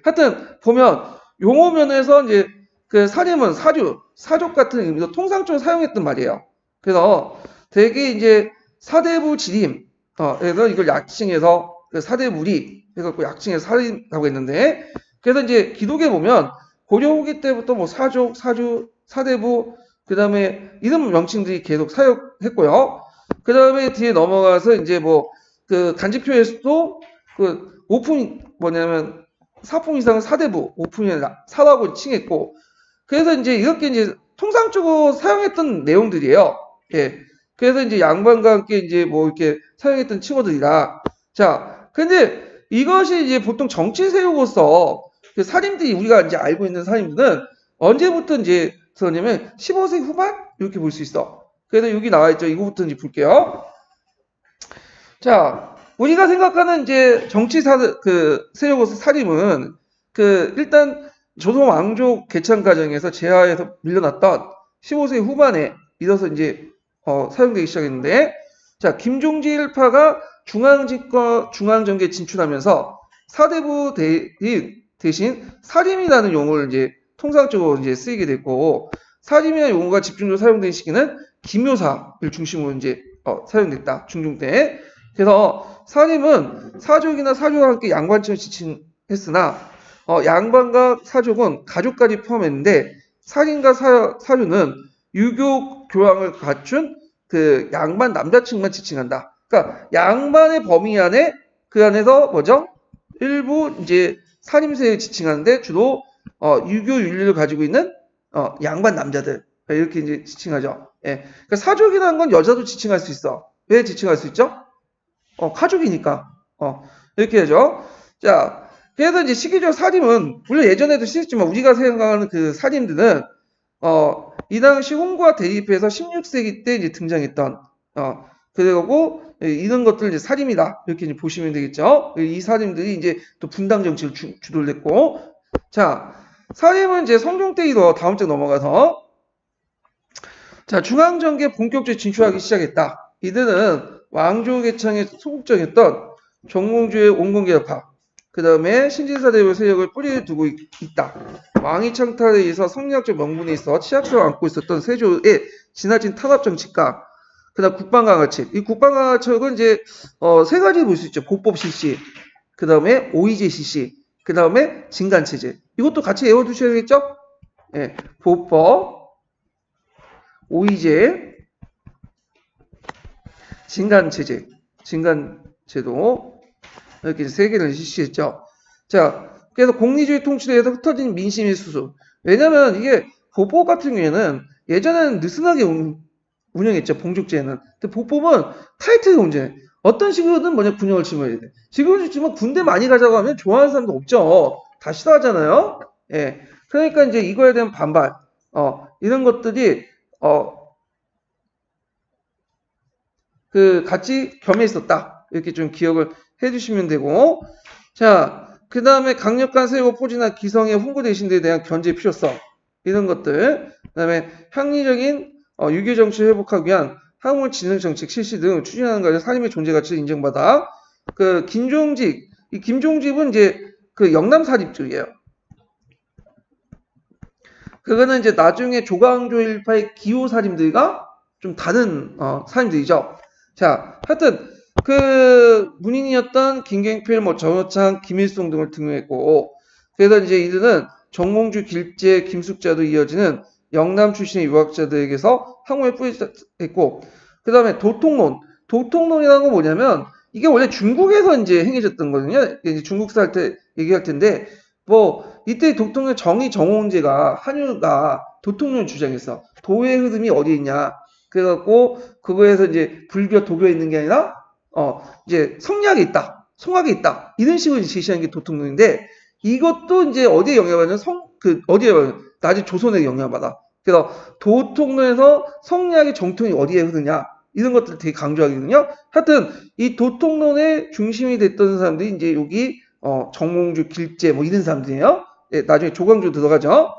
Speaker 1: 하여튼 보면 용어 면에서 이제 그 사림은 사족 같은 의미로 통상적으로 사용했던 말이에요. 그래서 되게 이제 사대부 지림, 그래서 이걸 약칭해서 그 사대부리 해갖고 약칭해서 사림이라고 했는데, 그래서 이제 기록에 보면 고려 후기 때부터 뭐 사족, 사주, 사대부, 그 다음에 이런 명칭들이 계속 사용했고요. 그 다음에 뒤에 넘어가서 이제 뭐 그 간직표에서도 그 5품 뭐냐면 4품 이상은 사대부, 5품이 사라고 칭했고, 그래서 이제 이렇게 이제 통상적으로 사용했던 내용들이에요. 예. 그래서 이제 양반과 함께 이제 뭐 이렇게 사용했던 칭호들이라. 자, 근데 이것이 이제 보통 정치 세우고서 그 사림들이 우리가 이제 알고 있는 사림들은 언제부터 이제 그러냐면 15세기 후반 이렇게 볼 수 있어. 그래서 여기 나와 있죠. 이거부터 이제 볼게요. 자, 우리가 생각하는 이제 정치 세우고서 사림은 일단 조선 왕족 개창 과정에서 제하에서 밀려났던 15세기 후반에 이어서 이제 사용되기 시작했는데, 자, 김종질파가 중앙집과 중앙정계에 진출하면서 사대부 대신 사림이라는 용어를 이제 통상적으로 이제 쓰이게 됐고, 사림이라는 용어가 집중적으로 사용된 시기는 기묘사를 중심으로 이제 사용됐다. 중종 때. 그래서 사림은 사족이나 사족과 함께 양반층을 지칭했으나 양반과 사족은 가족까지 포함했는데 사림과 사류는 유교 교양을 갖춘 그 양반 남자층만 지칭한다. 그러니까 양반의 범위 안에 그 안에서 뭐죠? 일부 이제 사림세를 지칭하는데 주로 유교 윤리를 가지고 있는 양반 남자들 이렇게 이제 지칭하죠. 예. 그러니까 사족이라는 건 여자도 지칭할 수 있어. 왜 지칭할 수 있죠? 가족이니까. 이렇게 하죠. 자, 그래서 이제 시기적 사림은 물론 예전에도 쓰였지만 우리가 생각하는 그 사림들은 이 당시 홍구와 대립해서 16세기 때 이제 등장했던 그리고 이런 것들 이제 사림이다 이렇게 이제 보시면 되겠죠. 이 사림들이 이제 또 분당 정치를 주도를 했고, 자, 사림은 이제 성종 때 이뤄 다음 주 넘어가서 자 중앙정계에 본격적으로 진출하기 시작했다. 이들은 왕조 개창에 소극적이었던 정몽주의 온건개혁파, 그 다음에 신진사대부 세력을 뿌리에 두고 있다. 왕위 창탈에 의해서 성리학적 명분에 있어 치약성을 안고 있었던 세조의 지나친 탄압 정치가, 그 다음 국방강화책. 이 국방강화책은 이제 세 가지 볼 수 있죠. 보법 실시, 그 다음에 오이제 실시, 그 다음에 진간체제. 이것도 같이 외워두셔야겠죠? 예, 보법, 오이제, 진간체제, 진간제도. 이렇게 세 개를 실시했죠. 자, 그래서 공리주의 통치에서 흩어진 민심의 수수. 왜냐면 이게 보법 같은 경우에는 예전에는 느슨하게 운영했죠. 봉족제는. 근데 보법은 타이트하게 운영해. 어떤 식으로든 뭐냐 군용을 심어야 돼. 지금은 지금 군대 많이 가자고 하면 좋아하는 사람도 없죠. 다 싫어하잖아요. 예. 그러니까 이제 이거에 대한 반발, 이런 것들이 같이 겸해 있었다. 이렇게 좀 기억을 해주시면 되고, 자, 그 다음에 강력한 세고 포진한 기성의 홍보 대신들에 대한 견제 필요성, 이런 것들, 그 다음에 합리적인 유교 정치를 회복하기 위한 학문 진흥 정책 실시 등 추진하는 과정 사림의 존재 가치를 인정받아. 김종직, 이 김종직은 이제 영남 사립주의예요. 그거는 이제 나중에 조광조 일파의 기호 사림들과 좀 다른 사림들이죠. 자, 하여튼 문인이었던 김경필, 정여창, 김일성 등을 등용했고, 그래서 이제 이들은 정몽주, 길재, 김숙자도 이어지는 영남 출신의 유학자들에게서 학문에 뿌리했고, 그 다음에 도통론. 도통론이라는 건 뭐냐면 이게 원래 중국에서 이제 행해졌던 거거든요. 이제 중국사 할 때 얘기할 텐데, 이때 도통론 정의정홍제가 한유가 도통론 주장했어. 도의 흐름이 어디에 있냐. 그래갖고 그거에서 이제 불교 도교에 있는 게 아니라 이제 성리학에 있다, 성학에 있다, 이런 식으로 제시하는 게 도통론인데, 이것도 이제 어디에 영향받냐면 어디에 나중에 조선에 영향받아. 그래서 도통론에서 성리학의 정통이 어디에 흐르냐, 이런 것들을 되게 강조하거든요. 하여튼 이 도통론의 중심이 됐던 사람들이 이제 여기 정몽주, 길재 뭐 이런 사람들이에요. 네, 나중에 조광조 들어가죠.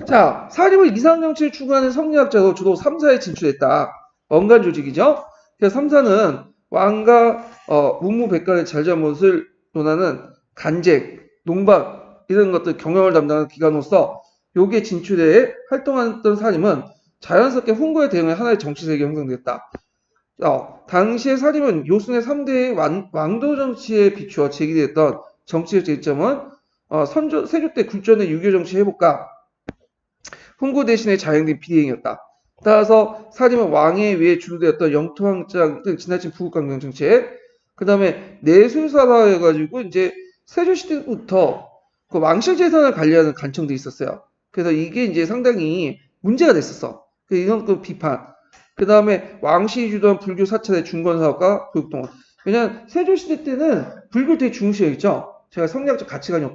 Speaker 1: 자, 사립을 이상정치를 추구하는 성리학자로 주로 3사에 진출했다. 원간 조직이죠. 그래서 3사는 왕과 문무백관의 잘잘못을 논하는 간쟁, 농박 이런 것들 경영을 담당하는 기관으로서 여기에 진출해 활동했던 사림은 자연스럽게 훈구에 대응해 하나의 정치세계가 형성됐다. 당시의 사림은 요순의 3대의 왕도 정치에 비추어 제기됐던 정치적 쟁점은 세조 때 굴전의 유교 정치 회복과 훈구 대신에 자행된 비대행이었다. 따라서 사림은 왕에 의해 주도되었던 영토왕장 등 지나친 부국강경 정책, 그 다음에 내술사라 해가지고 이제 세조 시대부터 그 왕실 재산을 관리하는 관청도 있었어요. 그래서 이게 이제 상당히 문제가 됐었어. 이런 비판. 그 다음에 왕실이 주도한 불교 사찰의 중건사업과 교육동원. 왜냐면 세조 시대 때는 불교 되게 중시했죠. 제가 성리학적 가치관이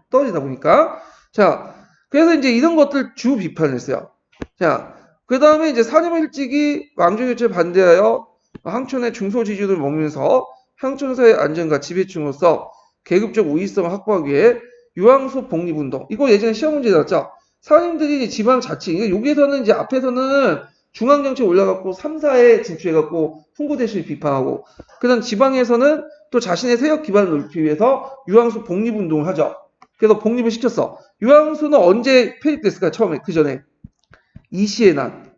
Speaker 1: 떨어지다 보니까. 자, 그래서 이제 이런 것들 주 비판을 했어요. 자, 그 다음에 이제 사림 일찍이 왕조 교체에 반대하여 항촌의 중소 지주를 먹으면서 항촌사의 안전과 지배층으로서 계급적 우위성을 확보하기 위해 유황소 복립운동. 이거 예전에 시험 문제 나왔죠. 사림들이 지방 자치. 여기에서는 이제 앞에서는 중앙정치에 올라갔고 3사에 진출해갖고 훈구 대신을 비판하고, 그 다음 지방에서는 또 자신의 세력 기반을 넓히기 위해서 유황소 복립운동을 하죠. 그래서 복립을 시켰어. 유황소는 언제 폐립됐을까? 처음에 그 전에 이시의 난.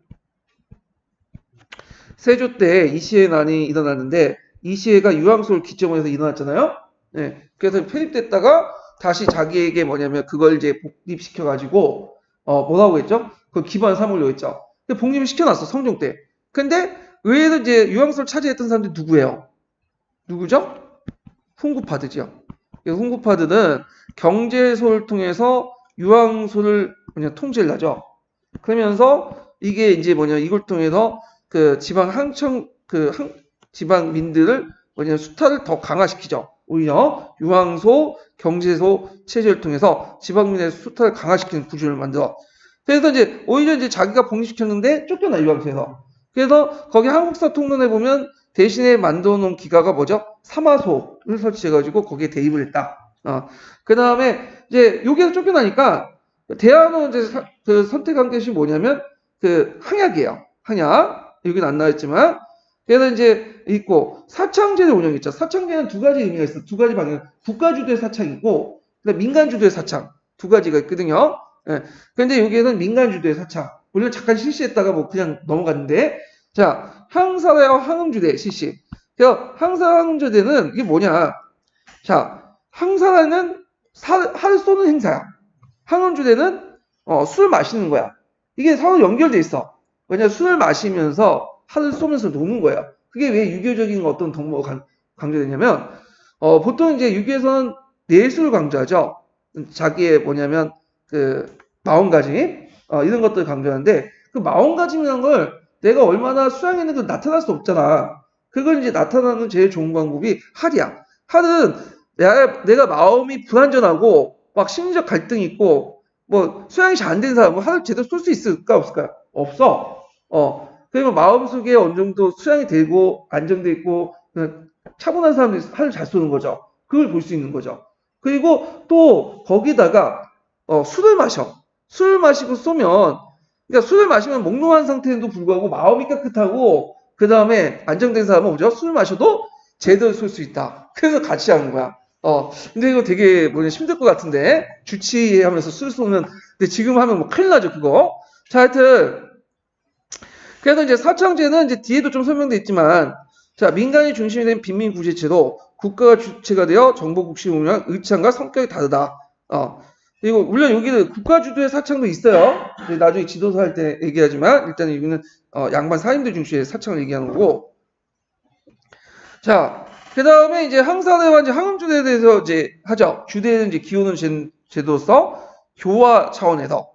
Speaker 1: 세조 때 이시의 난이 일어났는데 이시해가 유황소를 기점으로 해서 일어났잖아요. 네. 그래서 폐립됐다가 다시 자기에게 뭐냐면 그걸 이제 복립시켜가지고 뭐라고 했죠? 그 기반 삼으려고 했죠. 근데 복립을 시켜놨어, 성종 때. 근데 의외로 이제 유황소를 차지했던 사람들이 누구예요? 누구죠? 훈구파드죠. 훈구파드는 경제소를 통해서 유황소를 통제를 하죠. 그러면서 이게 이제 이걸 통해서 그 지방 지방민들을 수탈을 더 강화시키죠. 오히려 유황소, 경제소 체제를 통해서 지방민의 수탈을 강화시키는 구조를 만들어. 그래서 이제 오히려 이제 자기가 복립시켰는데 쫓겨나, 유황소에서. 그래서 거기 한국사 통론에 보면 대신에 만들어 놓은 기가가 뭐죠? 사마소를 설치해가지고 거기에 대입을 했다. 그 다음에 이제 여기에서 쫓겨나니까 대안으로 이제 선택한 것이 뭐냐면 항약이에요. 항약. 여기는 안 나와있지만. 그래서 이제 있고 사창제를 운영했죠. 사창제는 두 가지 의미가 있어. 두 가지 방향. 국가주도의 사창이고 민간주도의 사창. 두 가지가 있거든요. 예. 근데 여기에는 민간주도의 사창. 물론 잠깐 실시했다가 뭐 그냥 넘어갔는데, 자, 항사대와 항음주대 실시. 그래서 항사 항음주대는 이게 뭐냐? 자, 항사대는 살을 쏘는 행사야. 항음주대는 술 마시는 거야. 이게 서로 연결돼 있어. 왜냐 술을 마시면서 살을 쏘면서 노는 거야. 그게 왜 유교적인 어떤 덕목과 강조되냐면, 보통 이제 유기에서는 내수를 강조하죠. 자기의 뭐냐면, 마음가짐, 이런 것들을 강조하는데, 그 마음가짐이라는 걸 내가 얼마나 수양했는지 나타날 수 없잖아. 그걸 이제 나타나는 제일 좋은 방법이 할이야. 할은 내가 마음이 불안전하고, 막 심리적 갈등이 있고, 뭐, 수양이 잘 안 된 사람은 할을 제대로 쏠 수 있을까, 없을까? 없어. 그러면 마음속에 어느 정도 수양이 되고, 안정돼 있고, 차분한 사람들이 할을 잘 쏘는 거죠. 그걸 볼 수 있는 거죠. 그리고 또, 거기다가, 술을 마셔. 술을 마시고 쏘면, 그러니까 술을 마시면 몽롱한 상태에도 불구하고 마음이 깨끗하고, 그 다음에 안정된 사람은 뭐죠? 술을 마셔도 제대로 쏠 수 있다. 그래서 같이 하는 거야. 근데 이거 되게 힘들 것 같은데, 주치하면서 술 쏘면, 근데 지금 하면 뭐 큰일 나죠, 그거. 자, 하여튼, 그래서 이제 사창제는 이제 뒤에도 좀 설명돼 있지만, 자, 민간이 중심이 된 빈민구제체로 국가가 주체가 되어 정보국시 운영 의창과 성격이 다르다. 그리고 물론 여기는 국가주도의 사창도 있어요. 나중에 지도서 할 때 얘기하지만 일단 여기는 양반 사임들 중심의 사창을 얘기하는 거고. 자, 그 다음에 이제 항사대와 이제 항음주대에 대해서 이제 하죠. 주대는 이제 기호는 제도로서 교화 차원에서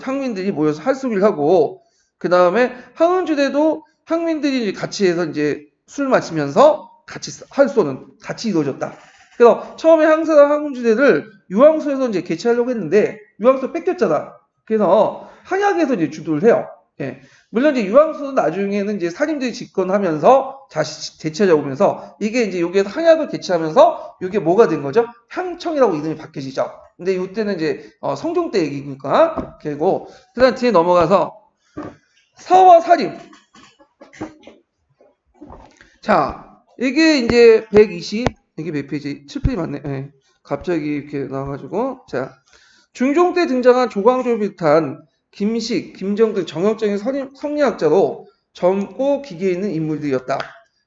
Speaker 1: 항민들이 모여서 할수기를 하고, 그 다음에 항음주대도 항민들이 이제 같이 해서 이제 술 마시면서 같이 할수는 같이 이루어졌다. 그래서 처음에 항사와 항음주대를 유황소에서 이제 개최하려고 했는데 유황소 뺏겼잖아. 그래서 한약에서 이제 주도를 해요. 예. 물론 이제 유황소는 나중에는 이제 사림들이 집권하면서 다시 되찾아오면서 이게 이제 여기에서 한약을 개최하면서 이게 뭐가 된 거죠? 향청이라고 이름이 바뀌어지죠. 근데 이때는 이제 성종 때 얘기니까 그리고 그다음 뒤에 넘어가서 사와 사림. 자, 이게 이제 120 이게 몇 페이지? 7페이지 맞네. 예. 갑자기 이렇게 나와가지고 자, 중종 때 등장한 조광조를 비롯한 김식, 김정 등 정형적인 성리학자로 젊고 기계에 있는 인물들이었다.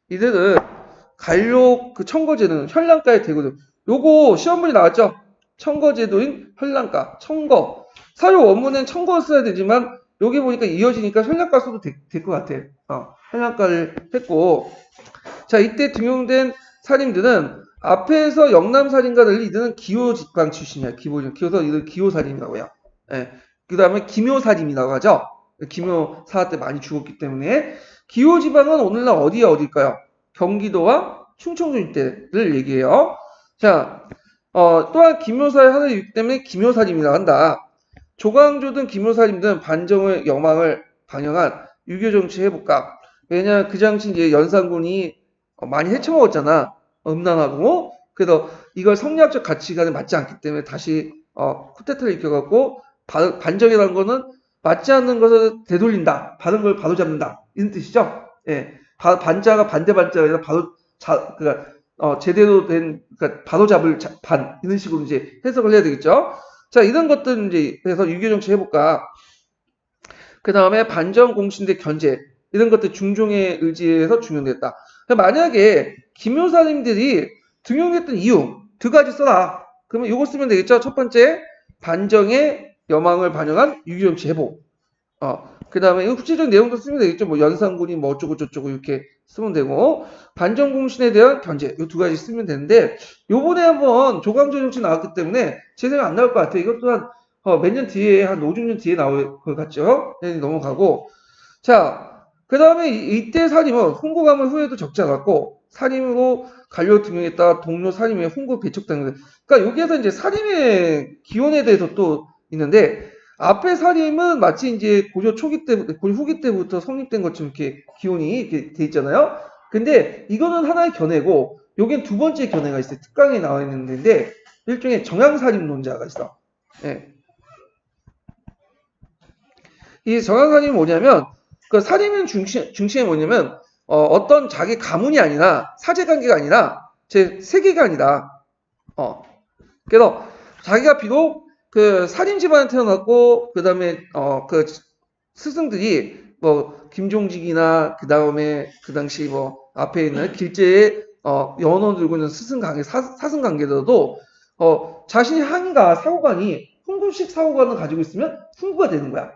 Speaker 1: 이들은 갈록 청거제도는 현랑가의 대고들. 요거 시험문이 나왔죠? 청거제도인 현랑가, 청거. 사료 원문엔 청거를 써야 되지만 여기 보니까 이어지니까 현랑가 써도 될 것 같아. 현랑가를 했고, 자, 이때 등용된 살인들은 앞에서 영남살인과 달리 이들은 기호직방 출신이야. 기호서 이들 기호살인이라고 해요. 예. 그 다음에 기묘살인이라고 하죠. 기묘사 때 많이 죽었기 때문에. 기호지방은 오늘날 어디일까요? 경기도와 충청도 일대를 얘기해요. 자, 또한 기묘사의 하나이기 때문에 기묘살인이라고 한다. 조광조 등 기묘살인 등 반정의 영망을 반영한 유교 정치 해볼까? 왜냐하면 그 당시 이제 연산군이 많이 헤쳐먹었잖아. 음란하고. 그래서 이걸 성리학적 가치관에 맞지 않기 때문에 다시 쿠데타를 일으켜갖고 반정이라는 거는 맞지 않는 것을 되돌린다. 바른 걸 바로잡는다. 이런 뜻이죠. 예. 반자가 반대 반자가 아니라 그러니까 제대로 된 그러니까 바로잡을 반 이런 식으로 이제 해석을 해야 되겠죠. 자, 이런 것들 이제 해서 유교 정치 해볼까. 그 다음에 반정 공신대 견제 이런 것들 중종의 의지에서 중용됐다. 만약에 기묘사님들이 등용했던 이유 두 가지 써라. 그러면 이거 쓰면 되겠죠. 첫 번째, 반정의 여망을 반영한 유교정치 회복. 그 다음에 구체적인 내용도 쓰면 되겠죠. 뭐 연산군이 뭐 어쩌고 저쩌고 이렇게 쓰면 되고, 반정공신에 대한 견제 이 두 가지 쓰면 되는데, 요번에 한번 조광조 정치 나왔기 때문에 제 생각 안 나올 것 같아요. 이것도 한 몇 년 뒤에 한 5, 6년 뒤에 나올 것 같죠. 넘어가고. 자, 그 다음에 이때 살인은 홍고 가문 후에도 적지 않았고, 살인으로 관료 등용했다 동료 살인에 홍고 배척당했다. 그러니까 여기에서 이제 살인의 기원에 대해서 또 있는데, 앞에 살인은 마치 이제 고조 초기 때, 고조 후기 때부터 성립된 것처럼 이렇게 기원이 이렇게 돼 있잖아요. 근데 이거는 하나의 견해고, 여긴 두 번째 견해가 있어요. 특강에 나와 있는데, 일종의 정향살인론자가 있어. 예. 이 정향살인이 뭐냐면, 그 살인의 중심이 뭐냐면, 어떤 자기 가문이 아니라, 사제관계가 아니라, 제 세계관이다. 그래서 자기가 비록 그 살인 집안에 태어났고, 그 다음에, 그 스승들이, 뭐, 김종직이나, 그 다음에, 그 당시 뭐, 앞에 있는 길제에, 연호 들고 있는 사승 관계들도, 자신이 한가 사고관이, 훈구식 사고관을 가지고 있으면 훈구가 되는 거야.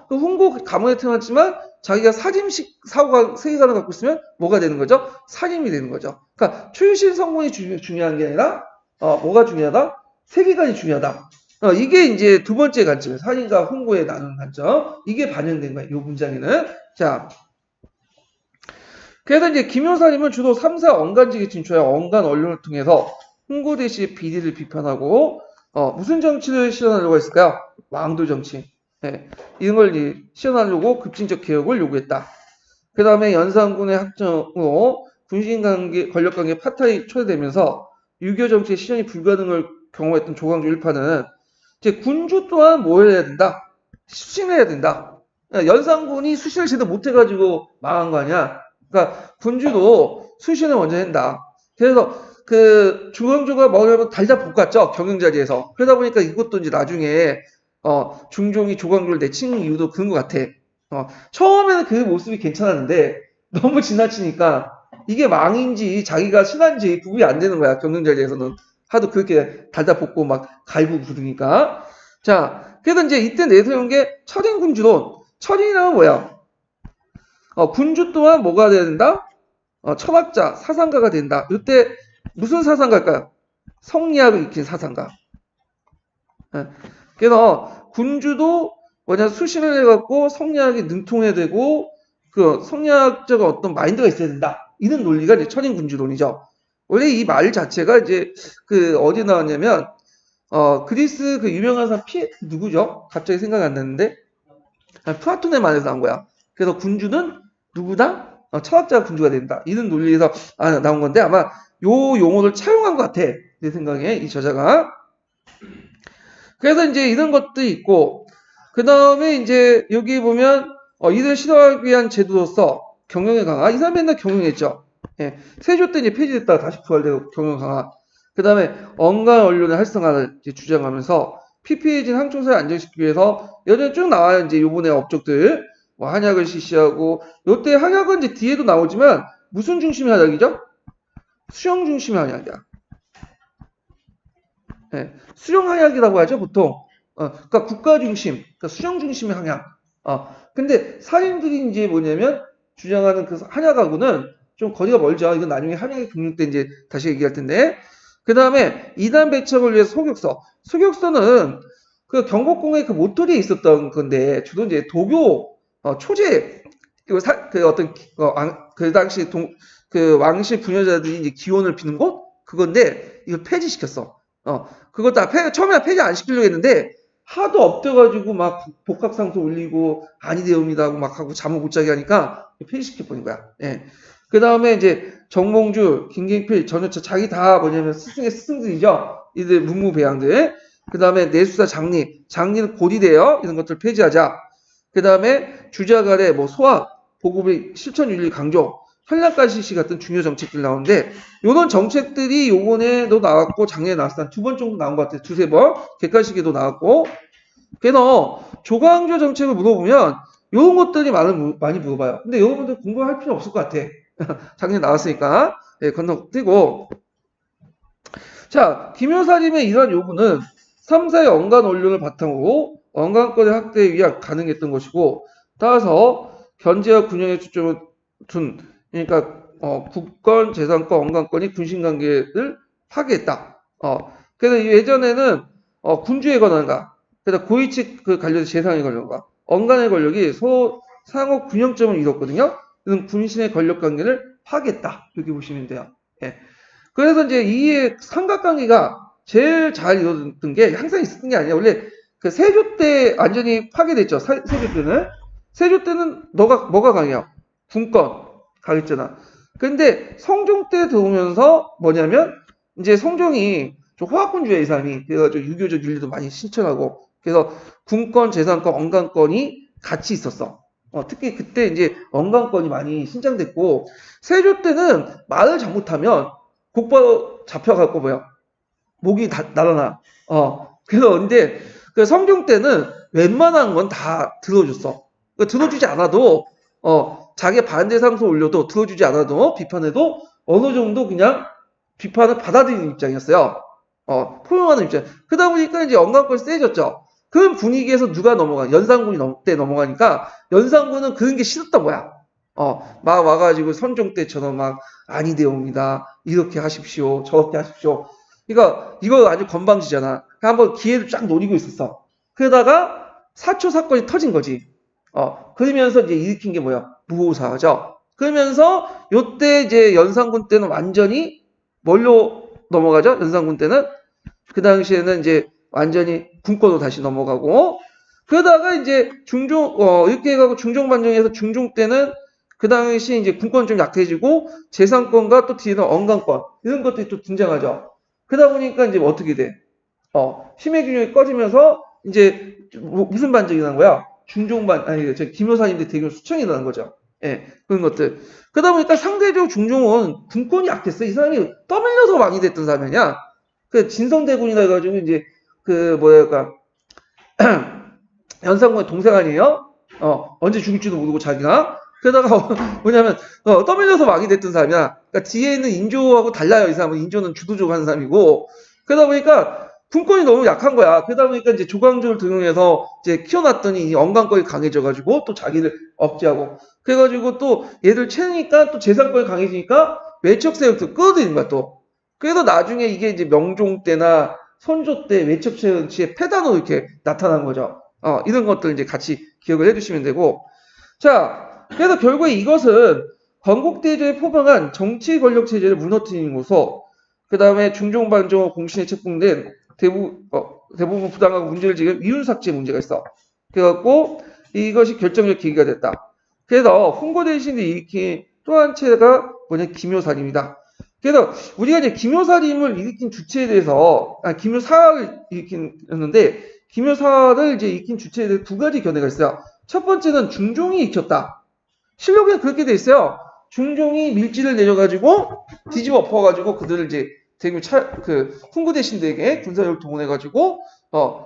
Speaker 1: 그 훈고 가문에 태어났지만 자기가 사짐식 사고가 세계관을 갖고 있으면 뭐가 되는 거죠? 사짐이 되는 거죠. 그러니까 출신 성분이 중요한 게 아니라 뭐가 중요하다? 세계관이 중요하다. 이게 이제 두 번째 관점이에요. 사림과 훈고에 나누는 관점. 이게 반영된 거예요. 이 문장에는. 자, 그래서 이제 김효사님은 주로 3사 언간직에 진출하여 언간 언론을 통해서 훈고 대시 비리를 비판하고 무슨 정치를 실현하려고 했을까요? 왕도 정치. 네. 이런 걸 실현하려고 급진적 개혁을 요구했다. 그 다음에 연산군의 확정으로 군신관계, 권력관계 파탄이 초래되면서 유교 정치의 실현이 불가능을 경험했던 조광조 일파는 이제 군주 또한 뭘 해야 된다? 수신해야 된다. 연산군이 수신을 제대로 못해가지고 망한 거 아니야. 그러니까 군주도 수신을 먼저 한다. 그래서 그 조광조가 뭐냐면 달다 볶았죠. 경영자리에서. 그러다 보니까 이것도 이제 나중에 중종이 조광조를 내친 이유도 그런 것 같아. 처음에는 그 모습이 괜찮았는데 너무 지나치니까 이게 망인지 자기가 신한지 구분이 안 되는 거야. 경영자리에서는. 하도 그렇게 달다 볶고 막 갈고 부르니까. 자, 그래서 이제 이때 내세운 게 철인군주론. 철인이라면 뭐야? 군주 또한 뭐가 돼야 된다? 철학자, 사상가가 된다. 이때 무슨 사상가일까요? 성리학을 익힌 사상가. 그래서 군주도 뭐냐 수신을 해갖고 성리학에 능통해야 되고 그 성리학적 어떤 마인드가 있어야 된다. 이런 논리가 이제 철인군주론이죠. 원래 이 말 자체가 이제 그 어디 나왔냐면 그리스 그 유명한 사람 누구죠? 갑자기 생각이 안 나는데 플라톤의 말에서 나온 거야. 그래서 군주는 누구다? 철학자가 군주가 된다. 이런 논리에서 나온 건데 아마 요 용어를 차용한 것 같아. 내 생각에 이 저자가. 그래서 이제 이런 것도 있고 그 다음에 이제 여기 보면 이들 실현하기 위한 제도로서 경영의 강화. 이 사람 맨날 경영했죠. 예. 세조 때 이제 폐지됐다가 다시 부활되고 경영 강화. 그 다음에 언간 언론의 활성화를 이제 주장하면서 피폐해진 항초사를 안정시키기 위해서 여전히 쭉 나와요. 이제 요번에 업적들. 뭐 한약을 실시하고 요때 한약은 이제 뒤에도 나오지만 무슨 중심의 한약이죠? 수영 중심의 한약이야. 네, 수영 한약이라고 하죠 보통. 그러니까 국가 중심, 그러니까 수영 중심의 한약. 근데 사림들이 이제 뭐냐면 주장하는 그 한약하고는 좀 거리가 멀죠. 이건 나중에 한약의 경륜 때 이제 다시 얘기할 텐데. 그 다음에 이단 배척을 위해서 소격서. 소격서는 그 경복궁의 그 모토리에 있었던 건데 주로 이제 도교 초제 그 어떤 그 당시 그 왕실 부녀자들이 이제 기원을 비는 곳 그건데 이걸 폐지시켰어. 그것도 처음에 폐지 안 시키려고 했는데 하도 엎드려가지고 막 복합상소 올리고 아니되옵니다 하고 막 하고 잠을 못 자게 하니까 폐지시켜버린 거야. 예. 그 다음에 이제 정몽주, 김경필, 전여차 자기 다 뭐냐면 스승의 스승들이죠. 이들 문무배양들. 그 다음에 내수사 장리는 고리돼요. 이런 것들 폐지하자. 그 다음에 주자간의 뭐 소학, 보급의 실천윤리 강조, 현란가시시 같은 중요 정책들이 나오는데 이런 정책들이 요번에도 나왔고 작년에 나왔을 때 한 2번 정도 나온 것 같아요. 2~3번. 객관식에도 나왔고 그래서 조광조 정책을 물어보면 이런 것들이 많이 물어봐요. 근데 여러분들 공부할 필요 없을 것 같아. 작년에 나왔으니까 네, 건너뛰고 자 김효사님의 이러한 요구는 3사의 언간 언론을 바탕으로 언간권의 확대에 위해 가능했던 것이고 따라서 견제와 군영에 초점을 둔 그러니까 국권, 재산권, 언간권이 군신관계를 파괴했다. 그래서 예전에는 군주의 권한과 그래서 고위직 그 관련 재산의 권력과 언간의 권력이 서로 상호 균형점을 이뤘거든요. 이런 군신의 권력 관계를 파괴했다. 이렇게 보시면 돼요. 예. 그래서 이제 이 삼각관계가 제일 잘 이루어졌던 게 항상 있었던 게 아니라 원래 그 세조 때 완전히 파괴됐죠. 세조 때는. 세조 때는 뭐가 강해요? 군권 강했잖아. 근데 성종 때 들어오면서 뭐냐면 이제 성종이 좀 호학군주의 이 사람이 그래가지고 유교적 윤리도 많이 실천하고 그래서 군권, 재산권, 언간권이 같이 있었어. 특히 그때 이제 언간권이 많이 신장됐고 세조 때는 말을 잘못하면 곧바로 잡혀갖고 뭐야 목이 다 날아나. 그래서 근데 그 성종 때는 웬만한 건 다 들어줬어. 들어주지 않아도 자기 반대 상소 올려도 들어주지 않아도 비판해도 어느 정도 그냥 비판을 받아들이는 입장이었어요. 포용하는 입장. 그러다 보니까 이제 언간권이 세졌죠. 그런 분위기에서 누가 넘어가? 연산군이 때 넘어가니까 연산군은 그런 게 싫었던 거야. 막 와가지고 선종 때처럼 막 아니되옵니다. 이렇게 하십시오. 저렇게 하십시오. 그러니까 이거 아주 건방지잖아. 한번 기회를 쫙 노리고 있었어. 그러다가 사초 사건이 터진 거지. 그러면서 이제 일으킨 게 뭐야? 무오사죠. 그러면서 요때 이제 연산군 때는 완전히 뭘로 넘어가죠? 연산군 때는 그 당시에는 이제 완전히 군권으로 다시 넘어가고 그러다가 이제 중종 이렇게 해가고 중종 반정에서 중종 때는 그 당시 이제 군권 좀 약해지고 재산권과 또 뒤에는 언강권 이런 것들이 또 등장하죠. 그러다 보니까 이제 어떻게 돼? 힘의 균형이 꺼지면서 이제 무슨 반정이 난 거야? 김효사님들 대규모 수청이 나는 거죠. 예, 그런 것들. 그러다 보니까 상대적으로 중종은 군권이 약했어. 이 사람이 떠밀려서 왕이 됐던 사람이냐? 그 진성대군이라 해가지고 이제 그 뭐랄까 연산군의 동생 아니에요? 언제 죽을지도 모르고 자기가 그러다가 뭐냐면 떠밀려서 왕이 됐던 사람이야. 그러니까 뒤에 있는 인조하고 달라요. 이 사람은 인조는 주도적 하는 사람이고 그러다 보니까 군권이 너무 약한 거야. 그러다 보니까 이제 조광조를 등용해서 이제 키워놨더니 이 언강권이 강해져가지고 또 자기를 억제하고 그래가지고 또 얘들 채니까 또 재산권이 강해지니까 외척 세력도 끌어들이는 거야 또. 그래서 나중에 이게 이제 명종 때나 선조 때 외척 세력의 패단으로 이렇게 나타난 거죠. 이런 것들 이제 같이 기억을 해두시면 되고. 자, 그래서 결국에 이것은 건국대제에 포방한 정치 권력 체제를 무너뜨림으로써 그 다음에 중종반정 공신에 책봉된 대부분 부당하고 문제를 지금 이윤삭제 문제가 있어. 그래갖고 이것이 결정적 계기가 됐다. 그래서 홍보대신이 일으킨 또 한 체가 뭐냐 김효살입니다. 그래서 우리가 이제 김효살임을 일으킨 주체에 대해서 김효사를 일으켰는데 김효사를 이제 일으킨 주체에 대해서 두 가지 견해가 있어요. 첫 번째는 중종이 일으켰다. 실록에 그렇게 돼 있어요. 중종이 밀지를 내려가지고 뒤집어 엎어가지고 그들을 이제 대규모 훈구대신들에게 군사력을 동원해가지고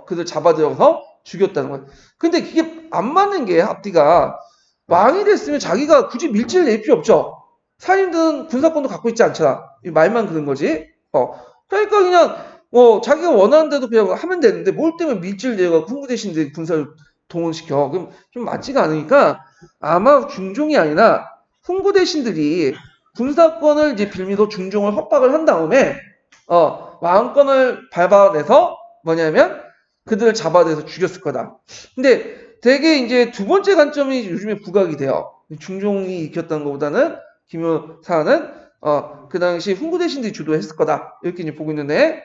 Speaker 1: 그들 잡아들여서 죽였다는 거예요. 근데 그게 안 맞는 게 앞뒤가 왕이 됐으면 자기가 굳이 밀지를 낼 필요 없죠. 사인들은 군사권도 갖고 있지 않잖아. 말만 그런 거지. 그러니까 그냥 자기가 원하는 대로 그냥 하면 되는데 뭘 때문에 밀지를 내가 훈구대신들 군사를 동원시켜. 그럼 좀 맞지가 않으니까 아마 중종이 아니라 훈구대신들이 군사권을 이제 빌미로 중종을 협박을 한 다음에 왕권을 밟아내서 뭐냐면 그들을 잡아내서 죽였을 거다. 근데 되게 이제 두 번째 관점이 요즘에 부각이 돼요. 중종이 익혔던 것보다는 김효사는 그 당시 훈구대신들이 주도했을 거다. 이렇게 이제 보고 있는데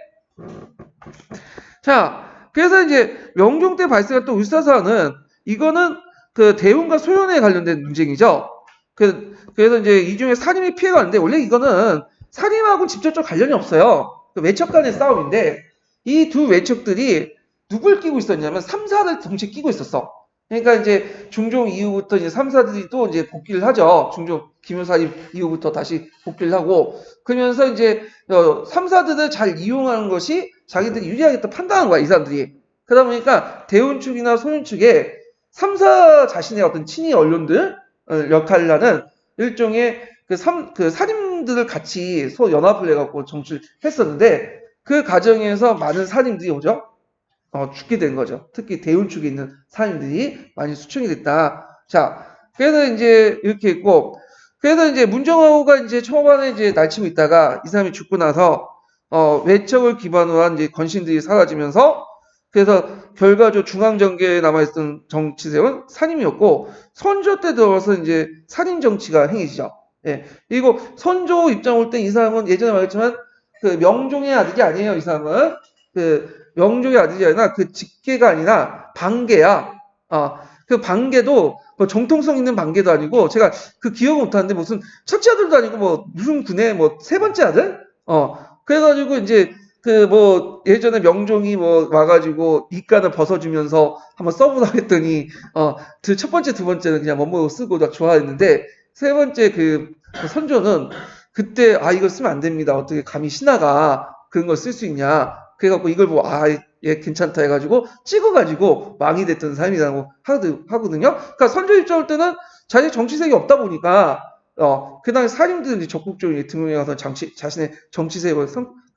Speaker 1: 자, 그래서 이제 명종 때 발생했던 울사사는 이거는 그 대운과 소연에 관련된 논쟁이죠. 그래서 이제 이 중에 사림이 피해가는데 원래 이거는 사림하고 직접적 관련이 없어요. 그 외척 간의 싸움인데 이 두 외척들이 누굴 끼고 있었냐면 삼사를 동시에 끼고 있었어. 그러니까 이제 중종 이후부터 이제 삼사들이 또 이제 복귀를 하죠. 중종 김효사림 이후부터 다시 복귀를 하고 그러면서 이제 삼사들을 잘 이용하는 것이 자기들이 유리하겠다 판단한 거야 이 사람들이. 그러다 보니까 대운 측이나 소윤 측에 삼사 자신의 어떤 친위 언론들 역할을 하는 일종의 그 살인들을 같이 연합을 해갖고 정치를 했었는데 그 과정에서 많은 살인들이 오죠. 죽게 된 거죠. 특히 대운 측에 있는 살인들이 많이 수청이 됐다. 자, 그래서 이제 이렇게 있고, 그래서 이제 문정호가 이제 초반에 이제 날치고 있다가 이 사람이 죽고 나서 외척을 기반으로 한 이제 건신들이 사라지면서 그래서 결과적으로 중앙정계에 남아있던 정치세력은 산임이었고 선조 때 들어서 이제 산임 정치가 행해지죠. 예. 그리고 선조 입장 올 때 이 사람은 예전에 말했지만 그 명종의 아들이 아니에요. 이 사람은 그 명종의 아들이 아니라 그 직계가 아니라 반계야. 그 반계도 뭐 정통성 있는 반계도 아니고 제가 그 기억을 못하는데 무슨 첫째 아들도 아니고 뭐 무슨 군의 뭐 세 번째 아들? 그래가지고 이제 그 뭐 예전에 명종이 뭐 와가지고 이간을 벗어주면서 한번 써보라 했더니 그 첫 번째 두 번째는 그냥 뭐뭐 쓰고 다 좋아했는데 세 번째 그 선조는 그때 이거 쓰면 안 됩니다. 어떻게 감히 신하가 그런 걸 쓸 수 있냐. 그래갖고 이걸 보고 얘 괜찮다 해가지고 찍어가지고 왕이 됐던 사람이라고 하거든요. 그러니까 선조 입장 올 때는 자기 정치색이 없다 보니까 그 당시 사림들이 적극적으로 등용해 가서 자신의 정치색을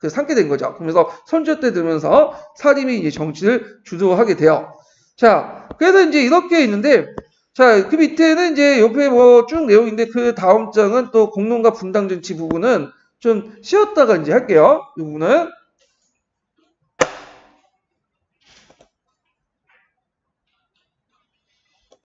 Speaker 1: 삼게 된 거죠. 그러면서 선조 때 들면서 사림이 이제 정치를 주도하게 돼요. 자, 그래서 이제 이렇게 있는데, 자, 그 밑에는 이제 옆에 뭐 쭉 내용인데 그 다음 장은 또 공론과 분당 정치 부분은 좀 쉬었다가 이제 할게요. 이 부분은.